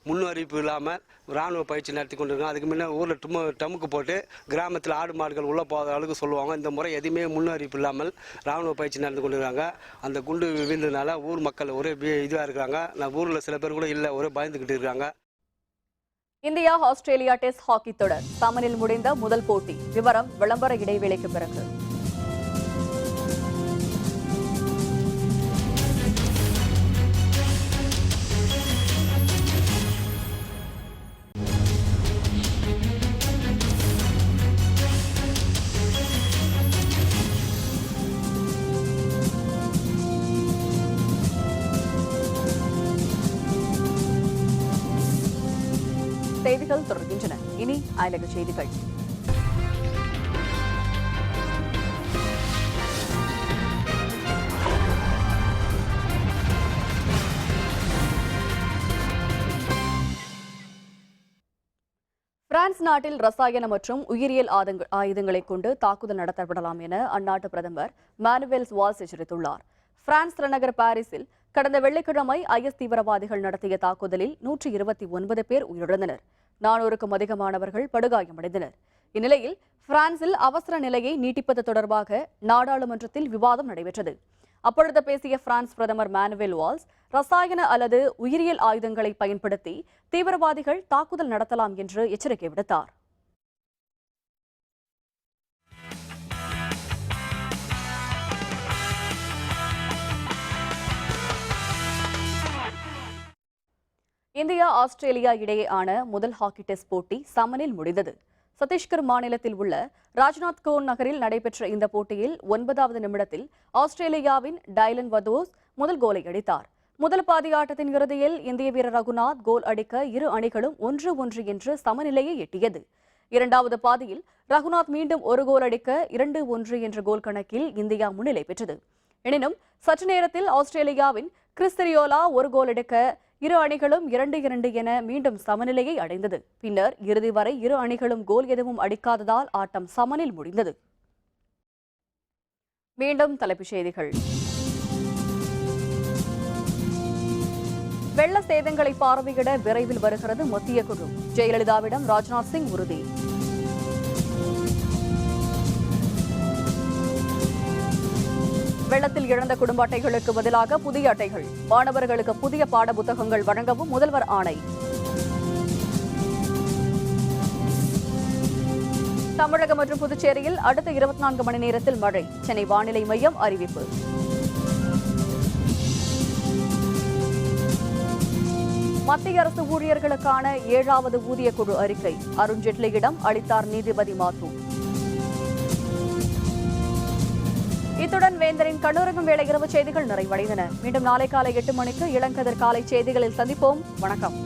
முன்னறிவிப்பு இல்லாமல் ராணுவ பயிற்சி நடத்தி கொண்டிருக்காங்க. அதுக்கு முன்னே ஊரில் டமுக்கு போட்டு கிராமத்தில் ஆடு மாடுகள் உள்ளே போகாத அளவுக்கு சொல்லுவாங்க. இந்த முறை எதுவுமே முன்னறிவிப்பு இல்லாமல் ராணுவ பயிற்சி நடந்து கொண்டிருக்காங்க. அந்த குண்டு விழுந்ததுனால ஊர் மக்கள் ஒரே இதுவாக இருக்கிறாங்க. நான் ஊரில் சில பேர் கூட இல்லை, ஒரே பயந்துக்கிட்டு இருக்காங்க. இந்தியா ஆஸ்திரேலியா டெஸ்ட் ஹாக்கி தொடர் சமனில் முடிந்த முதல் போட்டி. விவரம் விளம்பர இடைவேளைக்கு பிறகு. செய்திகள் தொடர்கின்றன. இனி அயலக செய்திகள். பிரான்ஸ் நாட்டில் ரசாயன மற்றும் உயிரியல் ஆயுதங்களை கொண்டு தாக்குதல் நடத்தப்படலாம் என அந்நாட்டு பிரதமர் மானுவேல் வால்ஸ் எச்சரித்துள்ளார். பிரான்ஸ் தலைநகர் பாரிஸில் கடந்த வெள்ளிக்கிழமை IS தீவிரவாதிகள் நடத்திய தாக்குதலில் 129 பேர் உயிரிழந்தனர். 400க்கும் அதிகமானவர்கள் படுகாயமடைந்தனர். இந்நிலையில் பிரான்சில் அவசர நிலையை நீட்டிப்பது தொடர்பாக நாடாளுமன்றத்தில் விவாதம் நடைபெற்றது. அப்பொழுது பேசிய பிரான்ஸ் பிரதமர் மானுவேல் வால்ஸ், ரசாயன அல்லது உயிரியல் ஆயுதங்களை பயன்படுத்தி தீவிரவாதிகள் தாக்குதல் நடத்தலாம் என்று எச்சரிக்கை விடுத்தார். இந்தியா ஆஸ்திரேலியா இடையேயான முதல் ஹாக்கி டெஸ்ட் போட்டி சமனில் முடிந்தது. சத்தீஸ்கர் மாநிலத்தில் உள்ள ராஜ்நாத்கோன் நகரில் நடைபெற்ற இந்த போட்டியில் 9வது நிமிடத்தில் ஆஸ்திரேலியாவின் டைலன் வதோஸ் முதல் கோலை அடித்தார். முதல் பாதி ஆட்டத்தின் இறுதியில் இந்திய வீரர் ரகுநாத் கோல் அடிக்க இரு அணிகளும் 1-1 என்று சமநிலையை எட்டியது. இரண்டாவது பாதியில் ரகுநாத் மீண்டும் ஒரு கோல் அடிக்க 2-1 என்ற கோல் கணக்கில் இந்தியா முன்னிலை பெற்றது. எனினும் சற்று நேரத்தில் ஆஸ்திரேலியாவின் கிறிஸ்திரியோலா ஒரு கோல் எடுக்க இரு அணிகளும் 2-2 என மீண்டும் சமநிலையை அடைந்தது. பின்னர் இறுதி வரை இரு அணிகளும் கோல் எதுவும் அடிக்காததால் ஆட்டம் சமனில் முடிந்தது. மீண்டும் தலைப்புச் செய்திகள். வெள்ள சேதங்களை பார்வையிட விரைவில் வருகிறது மத்திய குழு. ஜெயலலிதாவிடம் ராஜ்நாத் சிங் உறுதி. வெள்ளத்தில் இழந்த குடும்ப அட்டைகளுக்கு பதிலாக புதிய அட்டைகள், மாணவர்களுக்கு புதிய பாட புத்தகங்கள் வழங்கவும் முதல்வர் ஆணை. தமிழகம் மற்றும் புதுச்சேரியில் அடுத்த 24 மணி நேரத்தில் மழை, சென்னை வானிலை மையம் அறிவிப்பு. மத்திய அரசு ஊழியர்களுக்கான 7வது ஊதிய குழு அறிக்கை அருண்ஜேட்லியிடம் அளித்தார் நீதிபதி மாத்து. இத்துடன் வேந்தரின் கண்ணுறங்கும் வேளை இரவு செய்திகள் நிறைவடைந்தன. மீண்டும் நாளை காலை 8 மணிக்கு இளங்கதிர் காலை செய்திகளில் சந்திப்போம். வணக்கம்.